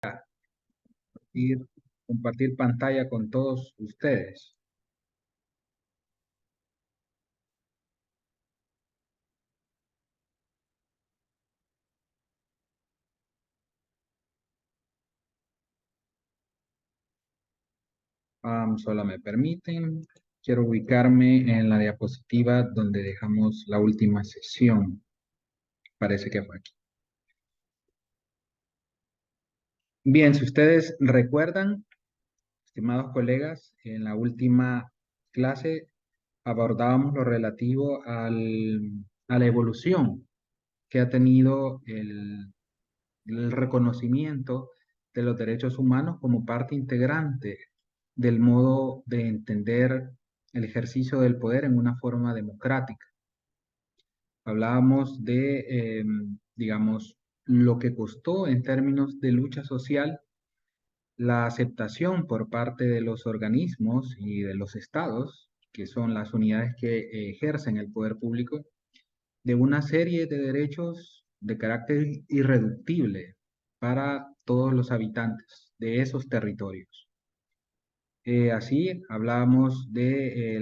compartir, compartir pantalla con todos ustedes. Solo me permiten. Quiero ubicarme en la diapositiva donde dejamos la última sesión. Parece que fue aquí. Bien, si ustedes recuerdan, estimados colegas, en la última clase abordábamos lo relativo a la evolución que ha tenido el reconocimiento de los derechos humanos como parte integrante del modo de entender el ejercicio del poder en una forma democrática. Hablábamos de, digamos, lo que costó en términos de lucha social la aceptación por parte de los organismos y de los estados, que son las unidades que ejercen el poder público, de una serie de derechos de carácter irreductible para todos los habitantes de esos territorios. Así hablábamos de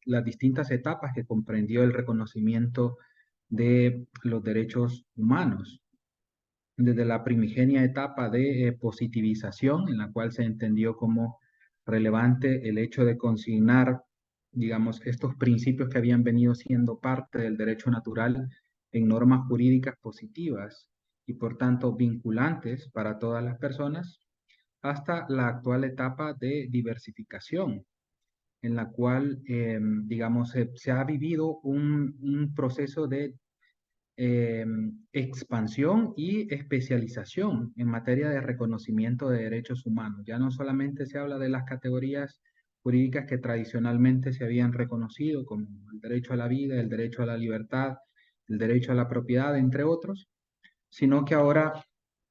las distintas etapas que comprendió el reconocimiento de los derechos humanos, desde la primigenia etapa de positivización, en la cual se entendió como relevante el hecho de consignar, digamos, estos principios que habían venido siendo parte del derecho natural en normas jurídicas positivas y por tanto vinculantes para todas las personas, hasta la actual etapa de diversificación, en la cual, digamos, se ha vivido un proceso de eh, expansión y especialización en materia de reconocimiento de derechos humanos. Ya no solamente se habla de las categorías jurídicas que tradicionalmente se habían reconocido, como el derecho a la vida, el derecho a la libertad, el derecho a la propiedad, entre otros, sino que ahora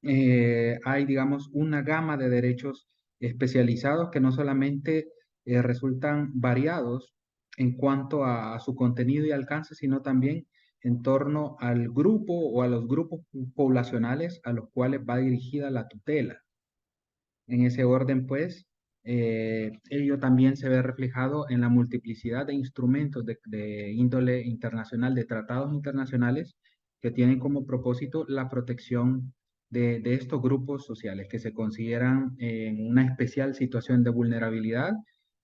hay, digamos, una gama de derechos especializados que no solamente resultan variados en cuanto a su contenido y alcance, sino también en torno al grupo o a los grupos poblacionales a los cuales va dirigida la tutela. En ese orden, pues, ello también se ve reflejado en la multiplicidad de instrumentos de índole internacional, de tratados internacionales, que tienen como propósito la protección de estos grupos sociales que se consideran en una especial situación de vulnerabilidad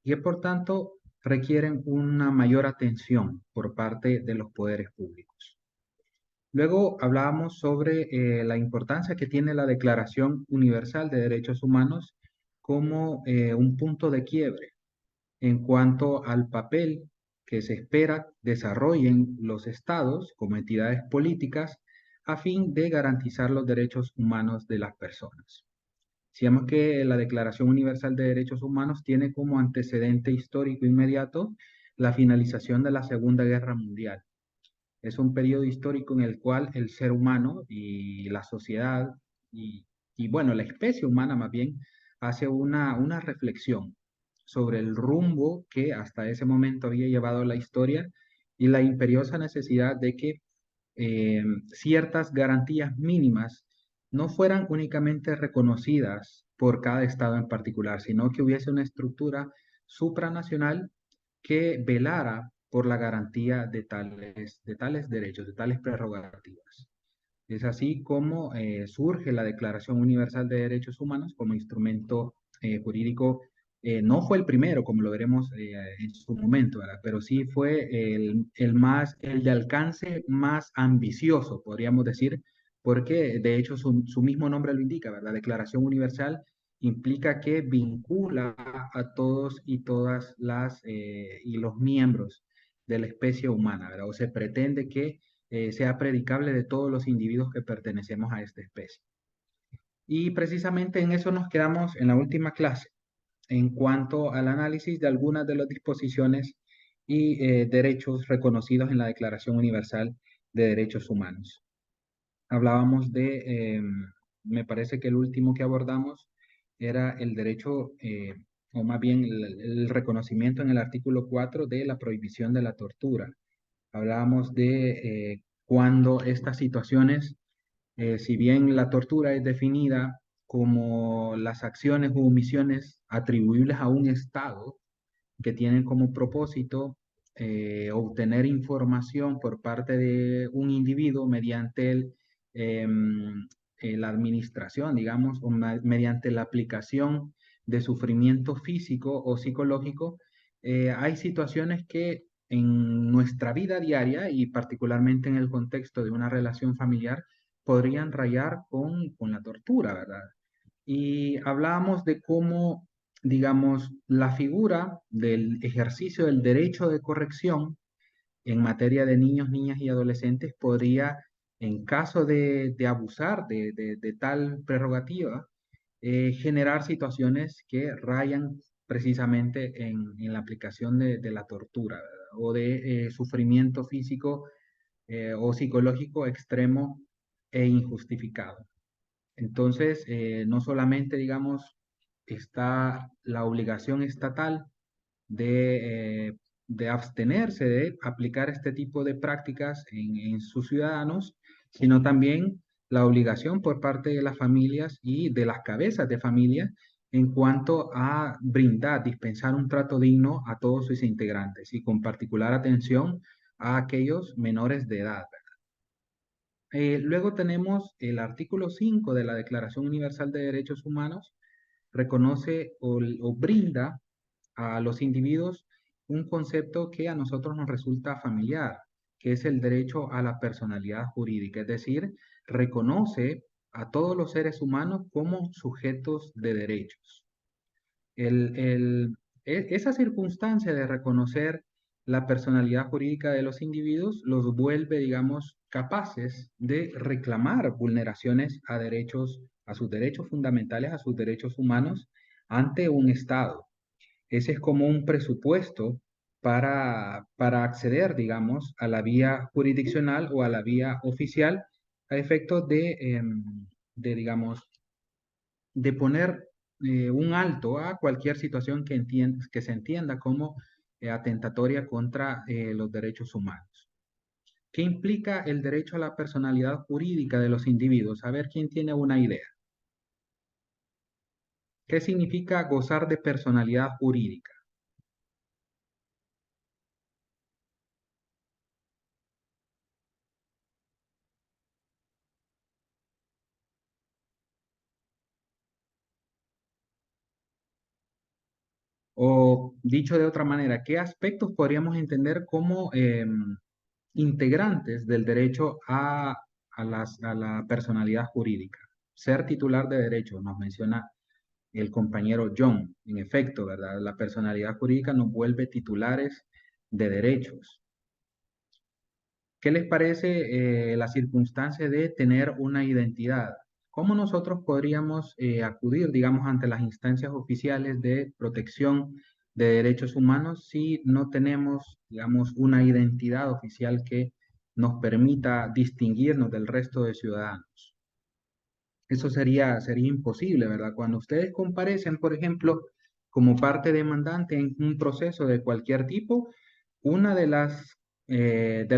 y que, por tanto, requieren una mayor atención por parte de los poderes públicos. Luego hablábamos sobre la importancia que tiene la Declaración Universal de Derechos Humanos como un punto de quiebre en cuanto al papel que se espera desarrollen los estados como entidades políticas a fin de garantizar los derechos humanos de las personas. Decíamos que la Declaración Universal de Derechos Humanos tiene como antecedente histórico inmediato la finalización de la Segunda Guerra Mundial. Es un periodo histórico en el cual el ser humano y la sociedad y, bueno, la especie humana más bien hace una reflexión sobre el rumbo que hasta ese momento había llevado la historia y la imperiosa necesidad de que ciertas garantías mínimas no fueran únicamente reconocidas por cada estado en particular, sino que hubiese una estructura supranacional que velara por la garantía de tales derechos, de tales prerrogativas. Es así como surge la Declaración Universal de Derechos Humanos como instrumento jurídico. No fue el primero, como lo veremos en su momento, ¿verdad? Pero sí fue el de alcance más ambicioso, podríamos decir, porque de hecho su mismo nombre lo indica, ¿verdad? Declaración Universal implica que vincula a todos y todas y los miembros de la especie humana, ¿verdad? O se pretende que sea predicable de todos los individuos que pertenecemos a esta especie. Y precisamente en eso nos quedamos en la última clase, en cuanto al análisis de algunas de las disposiciones y derechos reconocidos en la Declaración Universal de Derechos Humanos. Hablábamos me parece que el último que abordamos era el derecho, o más bien el reconocimiento en el artículo 4 de la prohibición de la tortura. Hablábamos de cuando estas situaciones, si bien la tortura es definida como las acciones u omisiones atribuibles a un Estado que tienen como propósito obtener información por parte de un individuo mediante la administración, digamos, o mediante la aplicación de sufrimiento físico o psicológico. Hay situaciones que en nuestra vida diaria y particularmente en el contexto de una relación familiar podrían rayar con la tortura, ¿verdad? Y hablábamos de cómo, digamos, la figura del ejercicio del derecho de corrección en materia de niños, niñas y adolescentes podría, en caso de abusar de tal prerrogativa, generar situaciones que rayan precisamente en la aplicación de la tortura, ¿verdad? O de sufrimiento físico o psicológico extremo e injustificado. Entonces, no solamente, digamos, está la obligación estatal de, de abstenerse de aplicar este tipo de prácticas en sus ciudadanos, sino también la obligación por parte de las familias y de las cabezas de familia en cuanto a brindar, dispensar un trato digno a todos sus integrantes y con particular atención a aquellos menores de edad. Luego tenemos el artículo 5 de la Declaración Universal de Derechos Humanos, reconoce o brinda a los individuos un concepto que a nosotros nos resulta familiar, que es el derecho a la personalidad jurídica, es decir, reconoce a todos los seres humanos como sujetos de derechos. Esa circunstancia de reconocer la personalidad jurídica de los individuos los vuelve, digamos, capaces de reclamar vulneraciones a derechos, a sus derechos fundamentales, a sus derechos humanos ante un Estado. Ese es como un presupuesto para acceder, digamos, a la vía jurisdiccional o a la vía oficial a efectos digamos, de poner un alto a cualquier situación que se entienda como atentatoria contra los derechos humanos. ¿Qué implica el derecho a la personalidad jurídica de los individuos? A ver quién tiene una idea. ¿Qué significa gozar de personalidad jurídica? O dicho de otra manera, ¿qué aspectos podríamos entender como integrantes del derecho a la personalidad jurídica? Ser titular de derecho, nos menciona el compañero John. En efecto, ¿verdad? La personalidad jurídica nos vuelve titulares de derechos. ¿Qué les parece la circunstancia de tener una identidad? ¿Cómo nosotros podríamos acudir, digamos, ante las instancias oficiales de protección de derechos humanos si no tenemos, digamos, una identidad oficial que nos permita distinguirnos del resto de ciudadanos? Eso sería imposible, ¿verdad? Cuando ustedes comparecen, por ejemplo, como parte demandante en un proceso de cualquier tipo, una de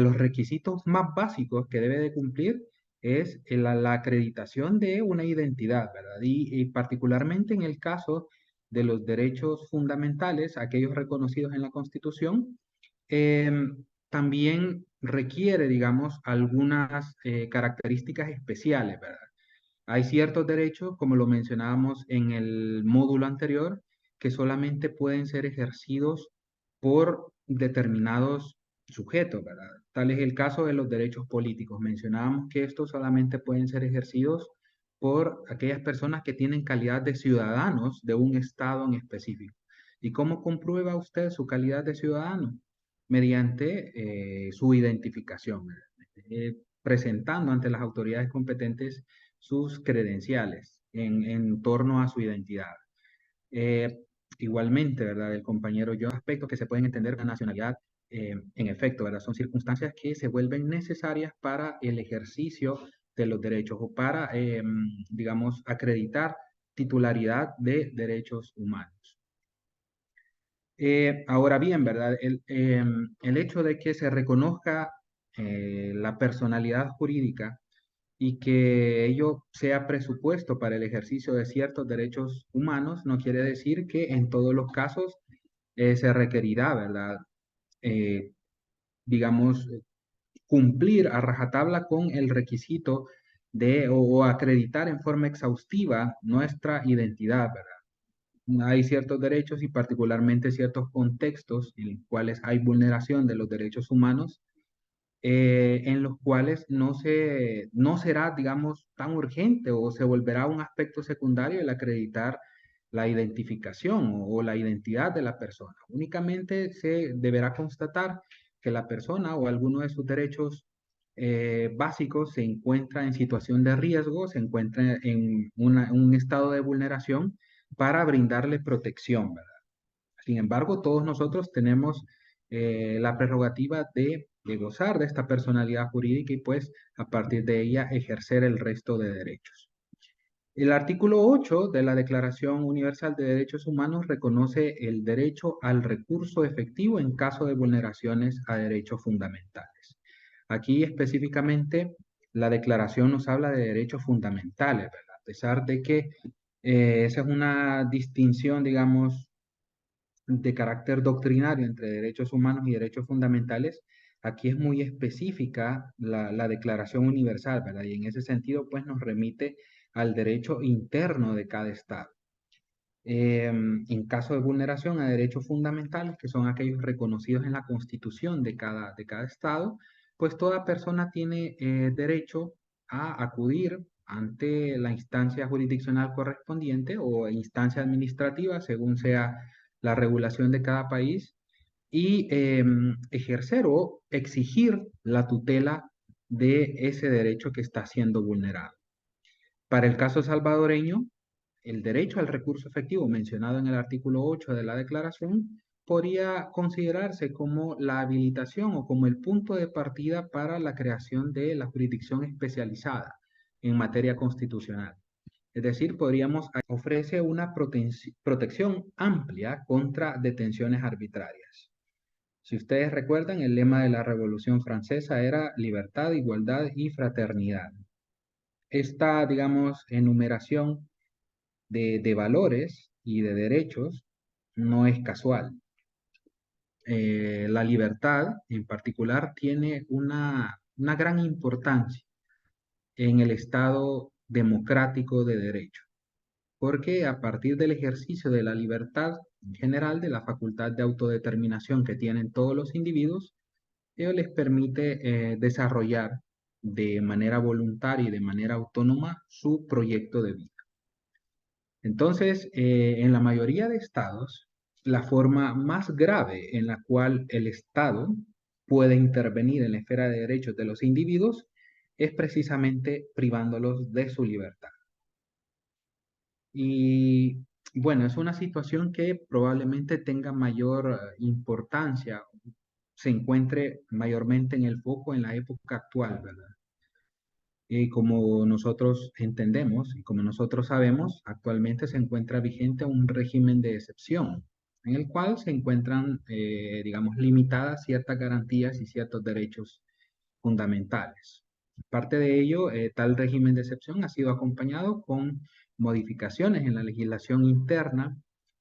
los requisitos más básicos que debe de cumplir es la acreditación de una identidad, ¿verdad? Y particularmente en el caso de los derechos fundamentales, aquellos reconocidos en la Constitución, también requiere, digamos, algunas características especiales, ¿verdad? Hay ciertos derechos, como lo mencionábamos en el módulo anterior, que solamente pueden ser ejercidos por determinados sujetos, ¿verdad? Tal es el caso de los derechos políticos. Mencionábamos que estos solamente pueden ser ejercidos por aquellas personas que tienen calidad de ciudadanos de un estado en específico. ¿Y cómo comprueba usted su calidad de ciudadano? Mediante su identificación, ¿verdad? Presentando ante las autoridades competentes sus credenciales en torno a su identidad. Eh, Igualmente, ¿verdad? El compañero yo, aspectos que se pueden entender con la nacionalidad, en efecto, ¿verdad? Son circunstancias que se vuelven necesarias para el ejercicio de los derechos o para, digamos, acreditar titularidad de derechos humanos. Ahora bien, ¿verdad? El hecho de que se reconozca la personalidad jurídica y que ello sea presupuesto para el ejercicio de ciertos derechos humanos, no quiere decir que en todos los casos se requerirá, ¿verdad? Eh, digamos, cumplir a rajatabla con el requisito de o acreditar en forma exhaustiva nuestra identidad, ¿verdad? Hay ciertos derechos y particularmente ciertos contextos en los cuales hay vulneración de los derechos humanos, en los cuales no será, digamos, tan urgente o se volverá un aspecto secundario el acreditar la identificación o la identidad de la persona. Únicamente se deberá constatar que la persona o alguno de sus derechos básicos se encuentra en situación de riesgo, se encuentra en un estado de vulneración para brindarle protección, ¿verdad? Sin embargo, todos nosotros tenemos la prerrogativa de gozar de esta personalidad jurídica y pues a partir de ella ejercer el resto de derechos. El artículo 8 de la Declaración Universal de Derechos Humanos reconoce el derecho al recurso efectivo en caso de vulneraciones a derechos fundamentales. Aquí específicamente la declaración nos habla de derechos fundamentales, ¿verdad? A pesar de que esa es una distinción, digamos, de carácter doctrinario entre derechos humanos y derechos fundamentales, aquí es muy específica la Declaración Universal, ¿verdad? Y en ese sentido, pues nos remite al derecho interno de cada Estado. En caso de vulneración a derechos fundamentales, que son aquellos reconocidos en la Constitución de cada Estado, pues toda persona tiene derecho a acudir ante la instancia jurisdiccional correspondiente o instancia administrativa, según sea la regulación de cada país, y ejercer o exigir la tutela de ese derecho que está siendo vulnerado. Para el caso salvadoreño, el derecho al recurso efectivo mencionado en el artículo 8 de la declaración podría considerarse como la habilitación o como el punto de partida para la creación de la jurisdicción especializada en materia constitucional. Es decir, ofrece una protección amplia contra detenciones arbitrarias. Si ustedes recuerdan, el lema de la Revolución Francesa era libertad, igualdad y fraternidad. Esta, digamos, enumeración de valores y de derechos no es casual. La libertad, en particular, tiene una gran importancia en el Estado democrático de derecho, porque a partir del ejercicio de la libertad en general, de la facultad de autodeterminación que tienen todos los individuos, ello les permite desarrollar de manera voluntaria y de manera autónoma su proyecto de vida. Entonces, en la mayoría de estados, la forma más grave en la cual el Estado puede intervenir en la esfera de derechos de los individuos es precisamente privándolos de su libertad. Y bueno, es una situación que probablemente tenga mayor importancia, se encuentre mayormente en el foco en la época actual, ¿verdad? Y como nosotros entendemos y como nosotros sabemos, actualmente se encuentra vigente un régimen de excepción, en el cual se encuentran, digamos, limitadas ciertas garantías y ciertos derechos fundamentales. Parte de ello, tal régimen de excepción ha sido acompañado con modificaciones en la legislación interna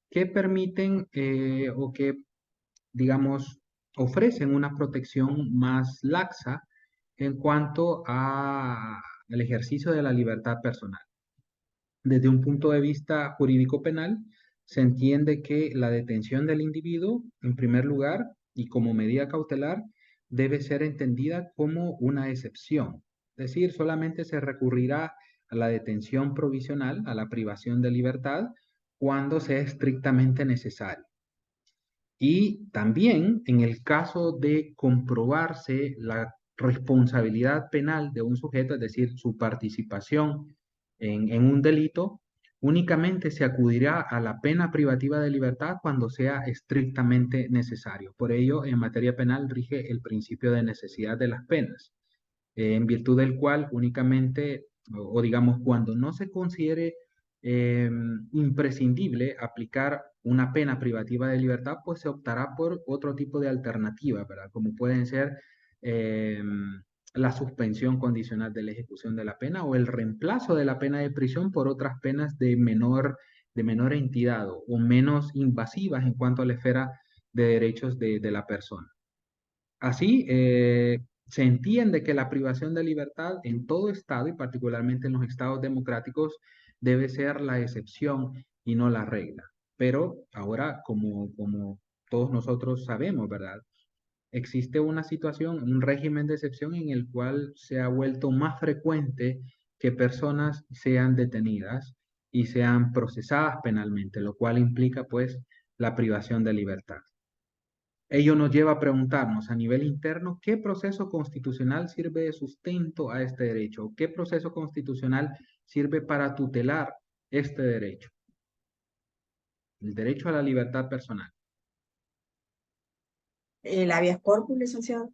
que permiten o que, digamos, ofrecen una protección más laxa en cuanto al ejercicio de la libertad personal. Desde un punto de vista jurídico penal, se entiende que la detención del individuo, en primer lugar, y como medida cautelar, debe ser entendida como una excepción. Es decir, solamente se recurrirá a la detención provisional, a la privación de libertad, cuando sea estrictamente necesario. Y también en el caso de comprobarse la responsabilidad penal de un sujeto, es decir, su participación en un delito, únicamente se acudirá a la pena privativa de libertad cuando sea estrictamente necesario. Por ello, en materia penal rige el principio de necesidad de las penas, en virtud del cual únicamente, o digamos, cuando no se considere eh, imprescindible aplicar una pena privativa de libertad, pues se optará por otro tipo de alternativa, ¿verdad? Como pueden ser eh, la suspensión condicional de la ejecución de la pena o el reemplazo de la pena de prisión por otras penas de menor entidad o menos invasivas en cuanto a la esfera de derechos de la persona. Así, se entiende que la privación de libertad en todo estado y particularmente en los estados democráticos debe ser la excepción y no la regla. Pero ahora, como todos nosotros sabemos, ¿verdad? Existe una situación, un régimen de excepción en el cual se ha vuelto más frecuente que personas sean detenidas y sean procesadas penalmente, lo cual implica pues la privación de libertad. Ello nos lleva a preguntarnos a nivel interno qué proceso constitucional sirve de sustento a este derecho, qué proceso constitucional sirve para tutelar este derecho, el derecho a la libertad personal. El habeas corpus, licenciado.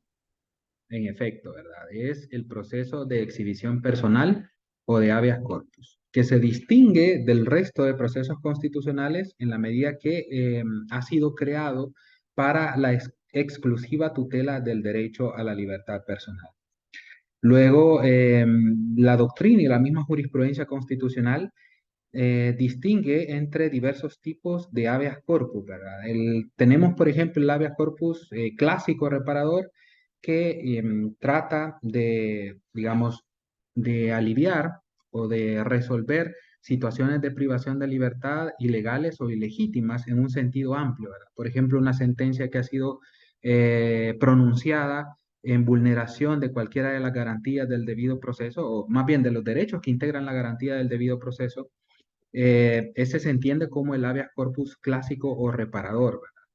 En efecto, ¿verdad? Es el proceso de exhibición personal o de habeas corpus, que se distingue del resto de procesos constitucionales en la medida que ha sido creado para la exclusiva tutela del derecho a la libertad personal. Luego, la doctrina y la misma jurisprudencia constitucional distingue entre diversos tipos de habeas corpus, ¿verdad? Tenemos, por ejemplo, el habeas corpus clásico reparador que trata de, digamos, de aliviar o de resolver situaciones de privación de libertad ilegales o ilegítimas en un sentido amplio, ¿verdad? Por ejemplo, una sentencia que ha sido pronunciada en vulneración de cualquiera de las garantías del debido proceso, o más bien de los derechos que integran la garantía del debido proceso, ese se entiende como el habeas corpus clásico o reparador, ¿verdad?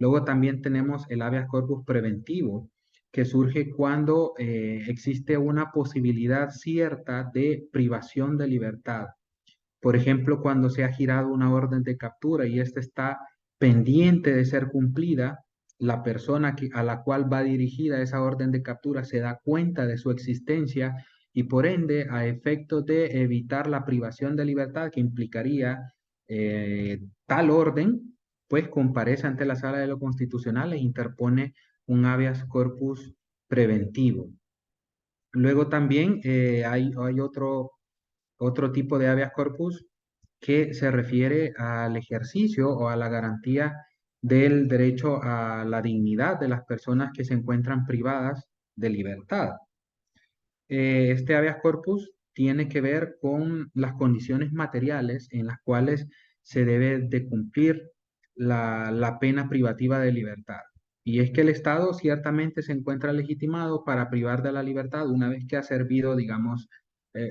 Luego también tenemos el habeas corpus preventivo, que surge cuando existe una posibilidad cierta de privación de libertad. Por ejemplo, cuando se ha girado una orden de captura y ésta está pendiente de ser cumplida, la persona a la cual va dirigida esa orden de captura se da cuenta de su existencia y por ende, a efectos de evitar la privación de libertad que implicaría tal orden, pues comparece ante la Sala de lo Constitucional e interpone un habeas corpus preventivo. Luego también hay otro tipo de habeas corpus que se refiere al ejercicio o a la garantía del derecho a la dignidad de las personas que se encuentran privadas de libertad. Este habeas corpus tiene que ver con las condiciones materiales en las cuales se debe de cumplir la pena privativa de libertad. Y es que el Estado ciertamente se encuentra legitimado para privar de la libertad una vez que ha servido, digamos,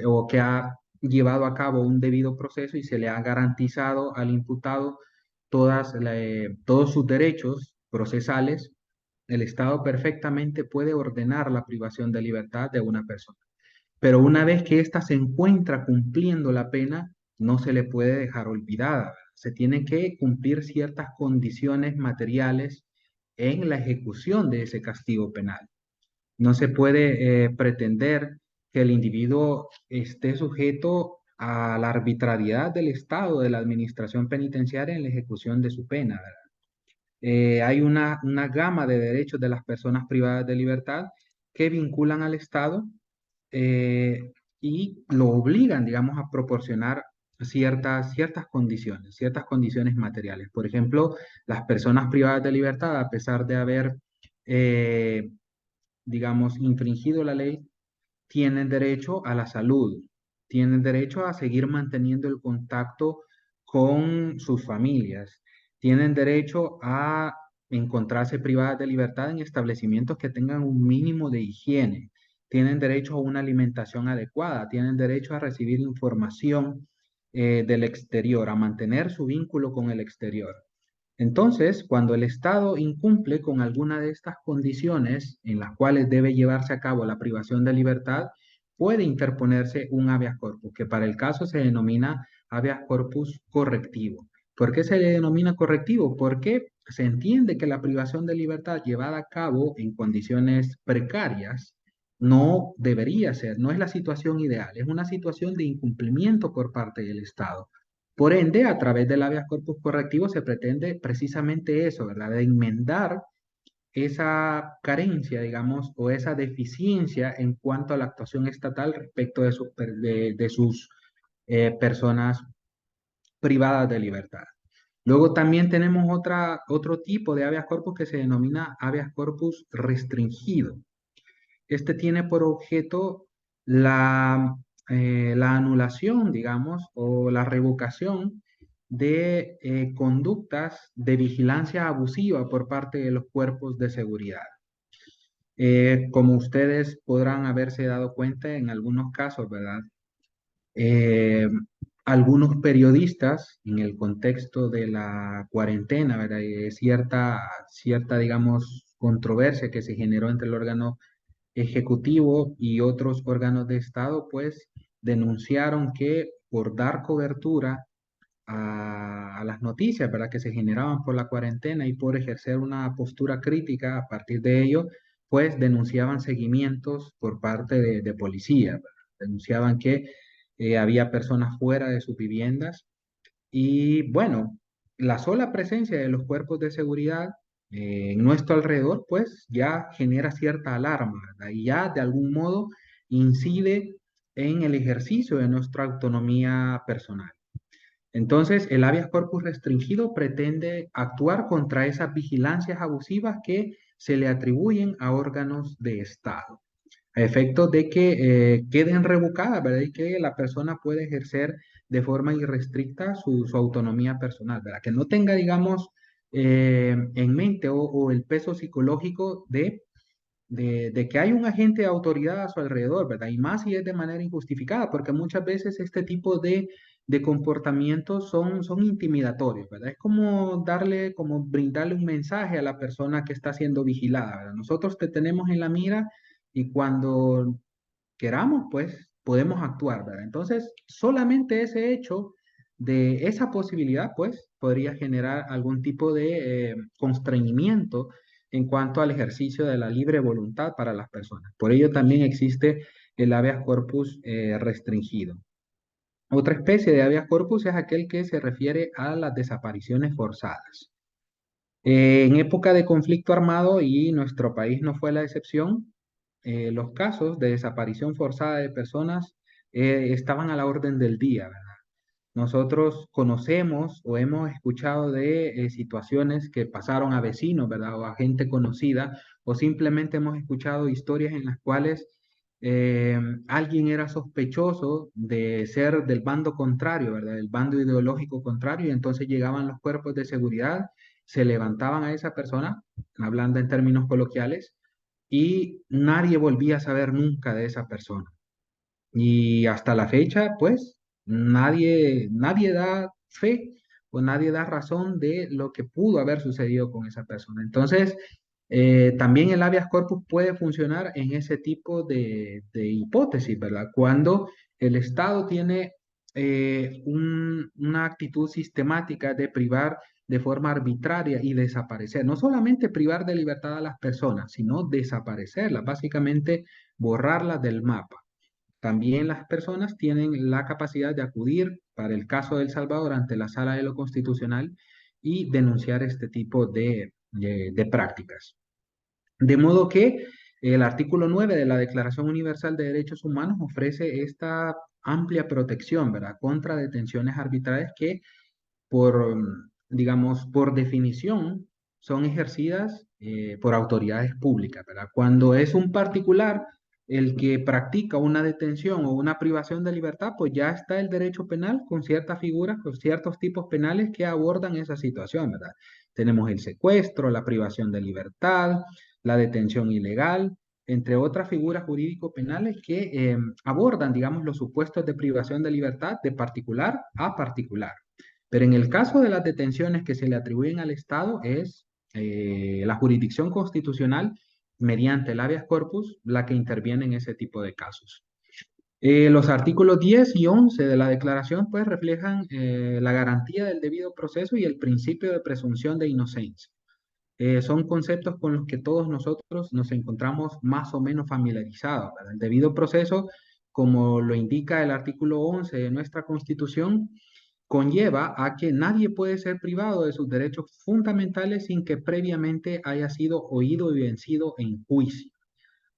o que ha llevado a cabo un debido proceso y se le ha garantizado al imputado todos sus derechos procesales. El Estado perfectamente puede ordenar la privación de libertad de una persona. Pero una vez que ésta se encuentra cumpliendo la pena, no se le puede dejar olvidada, ¿verdad? Se tienen que cumplir ciertas condiciones materiales en la ejecución de ese castigo penal. No se puede pretender que el individuo esté sujeto a la arbitrariedad del Estado, de la administración penitenciaria en la ejecución de su pena, ¿verdad? Hay una gama de derechos de las personas privadas de libertad que vinculan al Estado eh, y lo obligan, digamos, a proporcionar ciertas condiciones materiales. Por ejemplo, las personas privadas de libertad, a pesar de haber, eh, digamos, infringido la ley, tienen derecho a la salud, tienen derecho a seguir manteniendo el contacto con sus familias, tienen derecho a encontrarse privadas de libertad en establecimientos que tengan un mínimo de higiene, tienen derecho a una alimentación adecuada, tienen derecho a recibir información del exterior, a mantener su vínculo con el exterior. Entonces, cuando el Estado incumple con alguna de estas condiciones en las cuales debe llevarse a cabo la privación de libertad, puede interponerse un habeas corpus, que para el caso se denomina habeas corpus correctivo. ¿Por qué se le denomina correctivo? Porque se entiende que la privación de libertad llevada a cabo en condiciones precarias no debería ser, no es la situación ideal, es una situación de incumplimiento por parte del Estado. Por ende, a través del habeas corpus correctivo se pretende precisamente eso, ¿verdad? De enmendar esa carencia, digamos, o esa deficiencia en cuanto a la actuación estatal respecto de sus personas privadas de libertad. Luego también tenemos otro tipo de habeas corpus que se denomina habeas corpus restringido. Este tiene por objeto la anulación, digamos, o la revocación de conductas de vigilancia abusiva por parte de los cuerpos de seguridad. Como ustedes podrán haberse dado cuenta en algunos casos, ¿verdad? Eh, Algunos periodistas, en el contexto de la cuarentena, ¿verdad? Y de cierta, digamos, controversia que se generó entre el órgano ejecutivo y otros órganos de Estado, pues denunciaron que por dar cobertura a las noticias, ¿verdad? Que se generaban por la cuarentena y por ejercer una postura crítica a partir de ello, pues denunciaban seguimientos por parte de policía, ¿verdad? Denunciaban que había personas fuera de sus viviendas y bueno, la sola presencia de los cuerpos de seguridad en nuestro alrededor, pues ya genera cierta alarma, ¿verdad? Y ya de algún modo incide en el ejercicio de nuestra autonomía personal. Entonces, el habeas corpus restringido pretende actuar contra esas vigilancias abusivas que se le atribuyen a órganos de Estado, a efectos de que queden revocadas, ¿verdad? Y que la persona pueda ejercer de forma irrestricta su autonomía personal, ¿verdad? Que no tenga, digamos, en mente o el peso psicológico de que hay un agente de autoridad a su alrededor, ¿verdad? Y más si es de manera injustificada, porque muchas veces este tipo de comportamientos son intimidatorios, ¿verdad? Es como brindarle un mensaje a la persona que está siendo vigilada, ¿verdad? Nosotros te tenemos en la mira y cuando queramos, pues podemos actuar, ¿verdad? Entonces, solamente ese hecho de esa posibilidad, pues, podría generar algún tipo de constreñimiento en cuanto al ejercicio de la libre voluntad para las personas. Por ello también existe el habeas corpus restringido. Otra especie de habeas corpus es aquel que se refiere a las desapariciones forzadas. En época de conflicto armado, y nuestro país no fue la excepción, los casos de desaparición forzada de personas estaban a la orden del día, ¿verdad? Nosotros conocemos o hemos escuchado de situaciones que pasaron a vecinos, ¿verdad? O a gente conocida, o simplemente hemos escuchado historias en las cuales alguien era sospechoso de ser del bando contrario, ¿verdad? Del bando ideológico contrario, y entonces llegaban los cuerpos de seguridad, se levantaban a esa persona, hablando en términos coloquiales, y nadie volvía a saber nunca de esa persona. Y hasta la fecha, pues, nadie da fe o nadie da razón de lo que pudo haber sucedido con esa persona. Entonces, también el habeas corpus puede funcionar en ese tipo de hipótesis, ¿verdad? Cuando el Estado tiene una actitud sistemática de privar de forma arbitraria y desaparecer, no solamente privar de libertad a las personas, sino desaparecerlas, básicamente borrarlas del mapa. También las personas tienen la capacidad de acudir para el caso de El Salvador ante la Sala de lo Constitucional y denunciar este tipo de prácticas. De modo que el artículo 9 de la Declaración Universal de Derechos Humanos ofrece esta amplia protección, ¿verdad?, contra detenciones arbitrarias que digamos, por definición, son ejercidas por autoridades públicas, ¿verdad? Cuando es un particular el que practica una detención o una privación de libertad, pues ya está el derecho penal con ciertas figuras, con ciertos tipos penales que abordan esa situación, ¿verdad? Tenemos el secuestro, la privación de libertad, la detención ilegal, entre otras figuras jurídico-penales que abordan, digamos, los supuestos de privación de libertad de particular a particular. Pero en el caso de las detenciones que se le atribuyen al Estado es la jurisdicción constitucional mediante el habeas corpus la que interviene en ese tipo de casos. Los artículos 10 y 11 de la declaración pues reflejan la garantía del debido proceso y el principio de presunción de inocencia. Son conceptos con los que todos nosotros nos encontramos más o menos familiarizados, ¿verdad? El debido proceso, como lo indica el artículo 11 de nuestra Constitución, conlleva a que nadie puede ser privado de sus derechos fundamentales sin que previamente haya sido oído y vencido en juicio.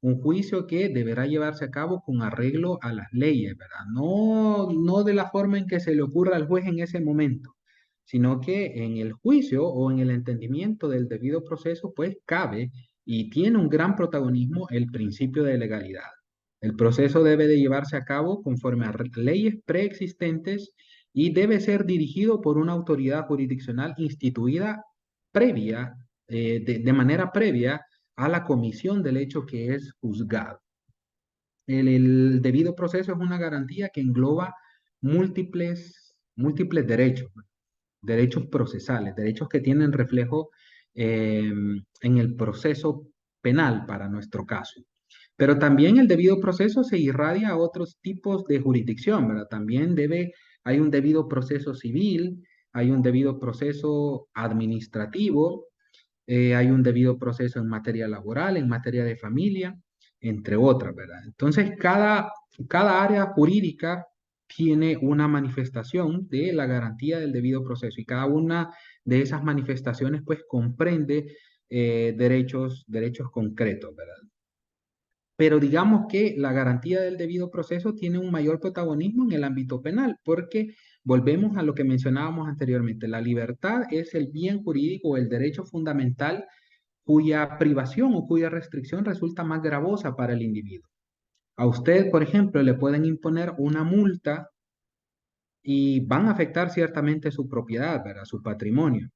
Un juicio que deberá llevarse a cabo con arreglo a las leyes, ¿verdad? No de la forma en que se le ocurra al juez en ese momento, sino que en el juicio o en el entendimiento del debido proceso, pues cabe y tiene un gran protagonismo el principio de legalidad. El proceso debe de llevarse a cabo conforme a leyes preexistentes y debe ser dirigido por una autoridad jurisdiccional instituida previa, de manera previa a la comisión del hecho que es juzgado. El debido proceso es una garantía que engloba múltiples derechos, derechos procesales, derechos que tienen reflejo en el proceso penal para nuestro caso. Pero también el debido proceso se irradia a otros tipos de jurisdicción, ¿verdad? Hay un debido proceso civil, hay un debido proceso administrativo, hay un debido proceso en materia laboral, en materia de familia, entre otras, ¿verdad? Entonces, cada área jurídica tiene una manifestación de la garantía del debido proceso y cada una de esas manifestaciones, pues, comprende derechos concretos, ¿verdad? Pero digamos que la garantía del debido proceso tiene un mayor protagonismo en el ámbito penal, porque volvemos a lo que mencionábamos anteriormente. La libertad es el bien jurídico o el derecho fundamental cuya privación o cuya restricción resulta más gravosa para el individuo. A usted, por ejemplo, le pueden imponer una multa y van a afectar ciertamente su propiedad, ¿verdad? Su patrimonio.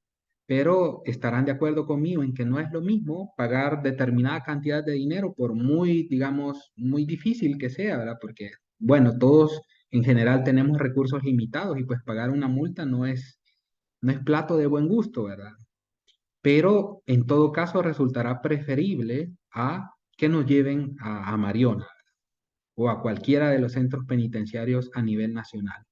Pero estarán de acuerdo conmigo en que no es lo mismo pagar determinada cantidad de dinero por muy, digamos, muy difícil que sea, ¿verdad? Porque, bueno, todos en general tenemos recursos limitados y pues pagar una multa no es plato de buen gusto, ¿verdad? Pero en todo caso resultará preferible a que nos lleven a Mariona o a cualquiera de los centros penitenciarios a nivel nacional.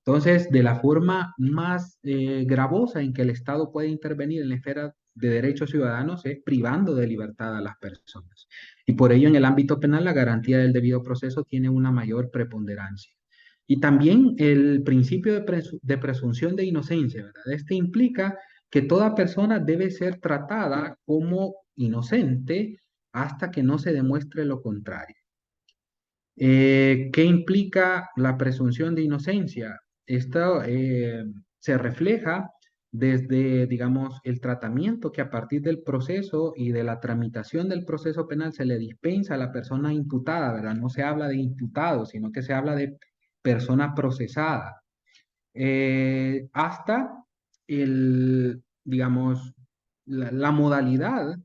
Entonces, de la forma más gravosa en que el Estado puede intervenir en la esfera de derechos ciudadanos es privando de libertad a las personas. Y por ello, en el ámbito penal, la garantía del debido proceso tiene una mayor preponderancia. Y también el principio de presunción de inocencia, ¿verdad? Este implica que toda persona debe ser tratada como inocente hasta que no se demuestre lo contrario. ¿Qué implica la presunción de inocencia? Esto se refleja desde, digamos, el tratamiento que a partir del proceso y de la tramitación del proceso penal se le dispensa a la persona imputada, ¿verdad? No se habla de imputado, sino que se habla de persona procesada. Hasta digamos, la modalidad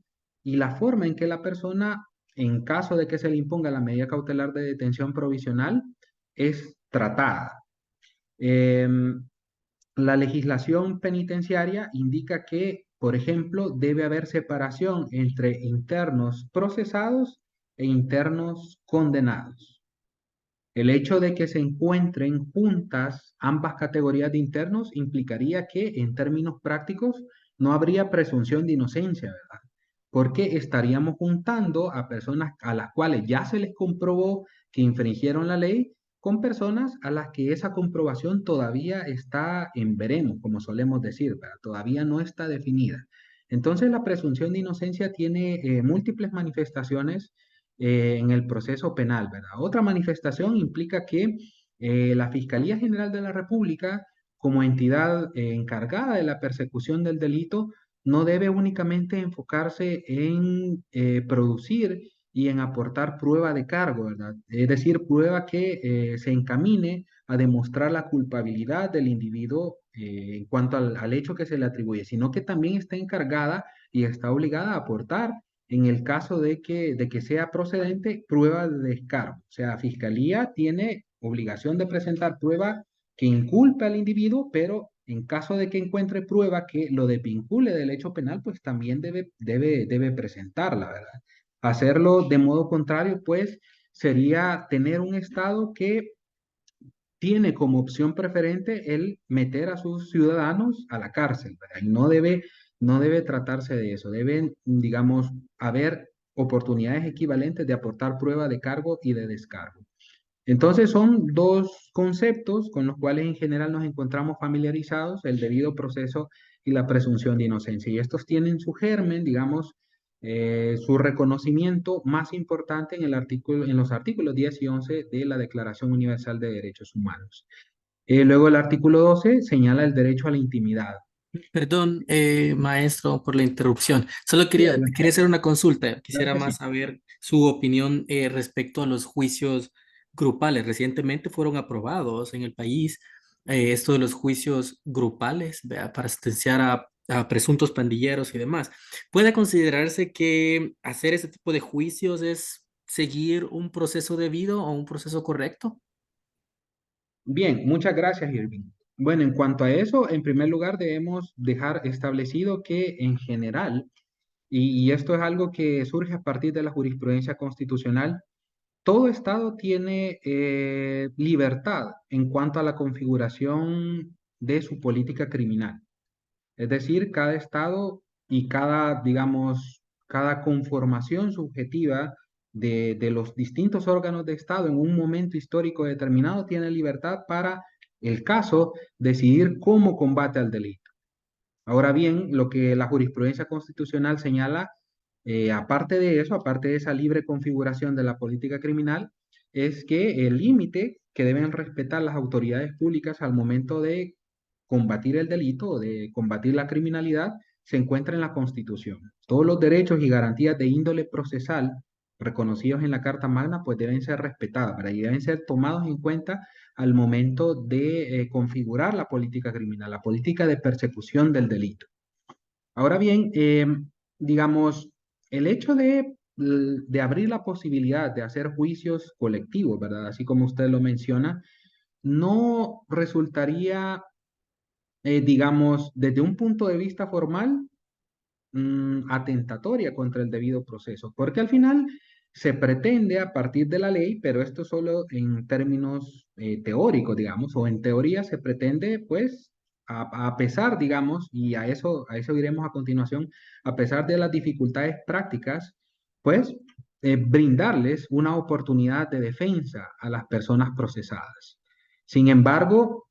y la forma en que la persona, en caso de que se le imponga la medida cautelar de detención provisional, es tratada. Em, la legislación penitenciaria indica que, por ejemplo, debe haber separación entre internos procesados e internos condenados. El hecho de que se encuentren juntas ambas categorías de internos implicaría que, en términos prácticos, no habría presunción de inocencia, ¿verdad? Porque estaríamos juntando a personas a las cuales ya se les comprobó que infringieron la ley con personas a las que esa comprobación todavía está en veremos, como solemos decir, ¿verdad? Todavía no está definida. Entonces, la presunción de inocencia tiene múltiples manifestaciones en el proceso penal, ¿verdad? Otra manifestación implica que la Fiscalía General de la República, como entidad encargada de la persecución del delito, no debe únicamente enfocarse en producir y en aportar prueba de cargo, ¿verdad? Es decir, prueba que se encamine a demostrar la culpabilidad del individuo en cuanto al hecho que se le atribuye, sino que también está encargada y está obligada a aportar en el caso de que sea procedente, prueba de descargo. O sea, Fiscalía tiene obligación de presentar prueba que inculpe al individuo, pero en caso de que encuentre prueba que lo desvincule del hecho penal, pues también debe presentarla, ¿verdad? Hacerlo de modo contrario, pues sería tener un Estado que tiene como opción preferente el meter a sus ciudadanos a la cárcel, ¿verdad? Y no debe tratarse de eso. Deben, digamos, haber oportunidades equivalentes de aportar prueba de cargo y de descargo. Entonces son dos conceptos con los cuales en general nos encontramos familiarizados, el debido proceso y la presunción de inocencia. Y estos tienen su germen, digamos, su reconocimiento más importante en el artículo, en los artículos 10 y 11 de la Declaración Universal de Derechos Humanos. Luego el artículo 12 señala el derecho a la intimidad. Perdón, maestro, por la interrupción. Solo Sí, quería hacer una consulta. claro Quisiera que más sí. saber su opinión respecto a los juicios grupales. Recientemente fueron aprobados en el país esto de los juicios grupales, ¿vea? Para sentenciar a presuntos pandilleros y demás. ¿Puede considerarse que hacer ese tipo de juicios es seguir un proceso debido o un proceso correcto? Bien, muchas gracias, Irving. Bueno, en cuanto a eso, en primer lugar debemos dejar establecido que en general, y esto es algo que surge a partir de la jurisprudencia constitucional, todo Estado tiene libertad en cuanto a la configuración de su política criminal. Es decir, cada Estado y cada, digamos, cada conformación subjetiva de los distintos órganos de Estado en un momento histórico determinado tiene libertad para el caso decidir cómo combate al delito. Ahora bien, lo que la jurisprudencia constitucional señala, aparte de eso, aparte de esa libre configuración de la política criminal, es que el límite que deben respetar las autoridades públicas al momento de combatir el delito o de combatir la criminalidad se encuentra en la Constitución. Todos los derechos y garantías de índole procesal reconocidos en la Carta Magna pues deben ser respetados, ¿verdad? Y deben ser tomados en cuenta al momento de configurar la política criminal, la política de persecución del delito. Ahora bien, digamos, el hecho de abrir la posibilidad de hacer juicios colectivos, ¿verdad? Así como usted lo menciona, no resultaría, digamos, desde un punto de vista formal, atentatoria contra el debido proceso, porque al final se pretende a partir de la ley, pero esto solo en términos teóricos, digamos, o en teoría se pretende, pues, a pesar, digamos, y a eso iremos a continuación, a pesar de las dificultades prácticas, pues, brindarles una oportunidad de defensa a las personas procesadas. Sin embargo,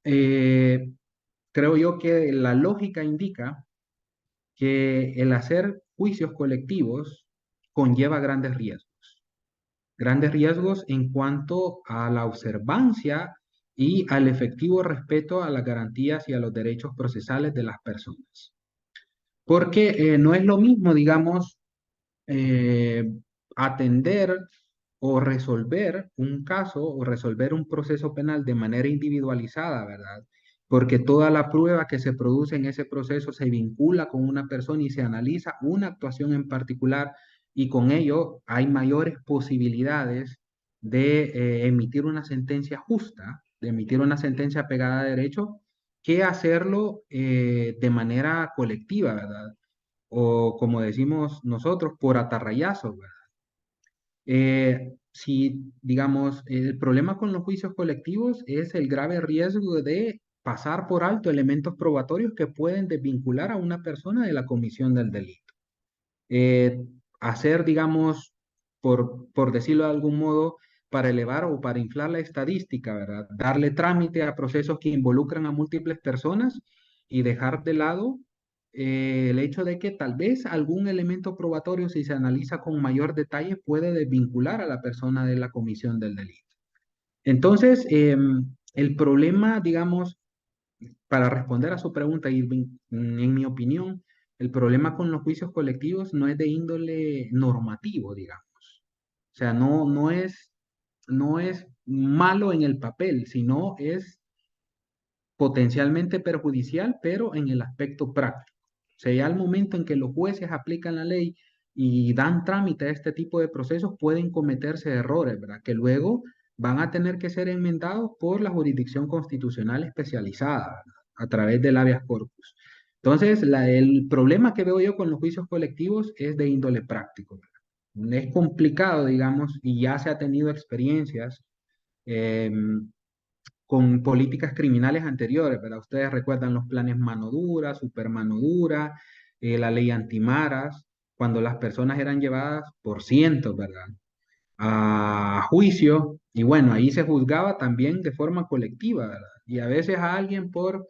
eh, creo yo que la lógica indica que el hacer juicios colectivos conlleva grandes riesgos en cuanto a la observancia y al efectivo respeto a las garantías y a los derechos procesales de las personas. Porque no es lo mismo, digamos, eh, atender o resolver un caso o resolver un proceso penal de manera individualizada, ¿verdad? Porque toda la prueba que se produce en ese proceso se vincula con una persona y se analiza una actuación en particular y con ello hay mayores posibilidades de emitir una sentencia justa, de emitir una sentencia pegada a derecho, que hacerlo de manera colectiva, ¿verdad? O como decimos nosotros, por atarrayazos, ¿verdad? Si, digamos, el problema con los juicios colectivos es el grave riesgo de pasar por alto elementos probatorios que pueden desvincular a una persona de la comisión del delito. Eh, hacer, digamos, por decirlo de algún modo, para elevar o para inflar la estadística, ¿verdad? Darle trámite a procesos que involucran a múltiples personas y dejar de lado el hecho de que tal vez algún elemento probatorio, si se analiza con mayor detalle, puede desvincular a la persona de la comisión del delito. Entonces, el problema, digamos, para responder a su pregunta, Irving, en mi opinión, el problema con los juicios colectivos no es de índole normativo, digamos. O sea, no es malo en el papel, sino es potencialmente perjudicial, pero en el aspecto práctico. O sea, ya al momento en que los jueces aplican la ley y dan trámite a este tipo de procesos, pueden cometerse errores, ¿verdad? Que luego van a tener que ser enmendados por la jurisdicción constitucional especializada, ¿verdad? A través del habeas corpus. Entonces, el problema que veo yo con los juicios colectivos es de índole práctico, ¿verdad? Es complicado, digamos, y ya se ha tenido experiencias con políticas criminales anteriores, ¿verdad? Ustedes recuerdan los planes mano dura, super mano dura, la ley antimaras, cuando las personas eran llevadas por cientos, ¿verdad? A juicio Y bueno, ahí se juzgaba también de forma colectiva, ¿verdad? Y a veces a alguien por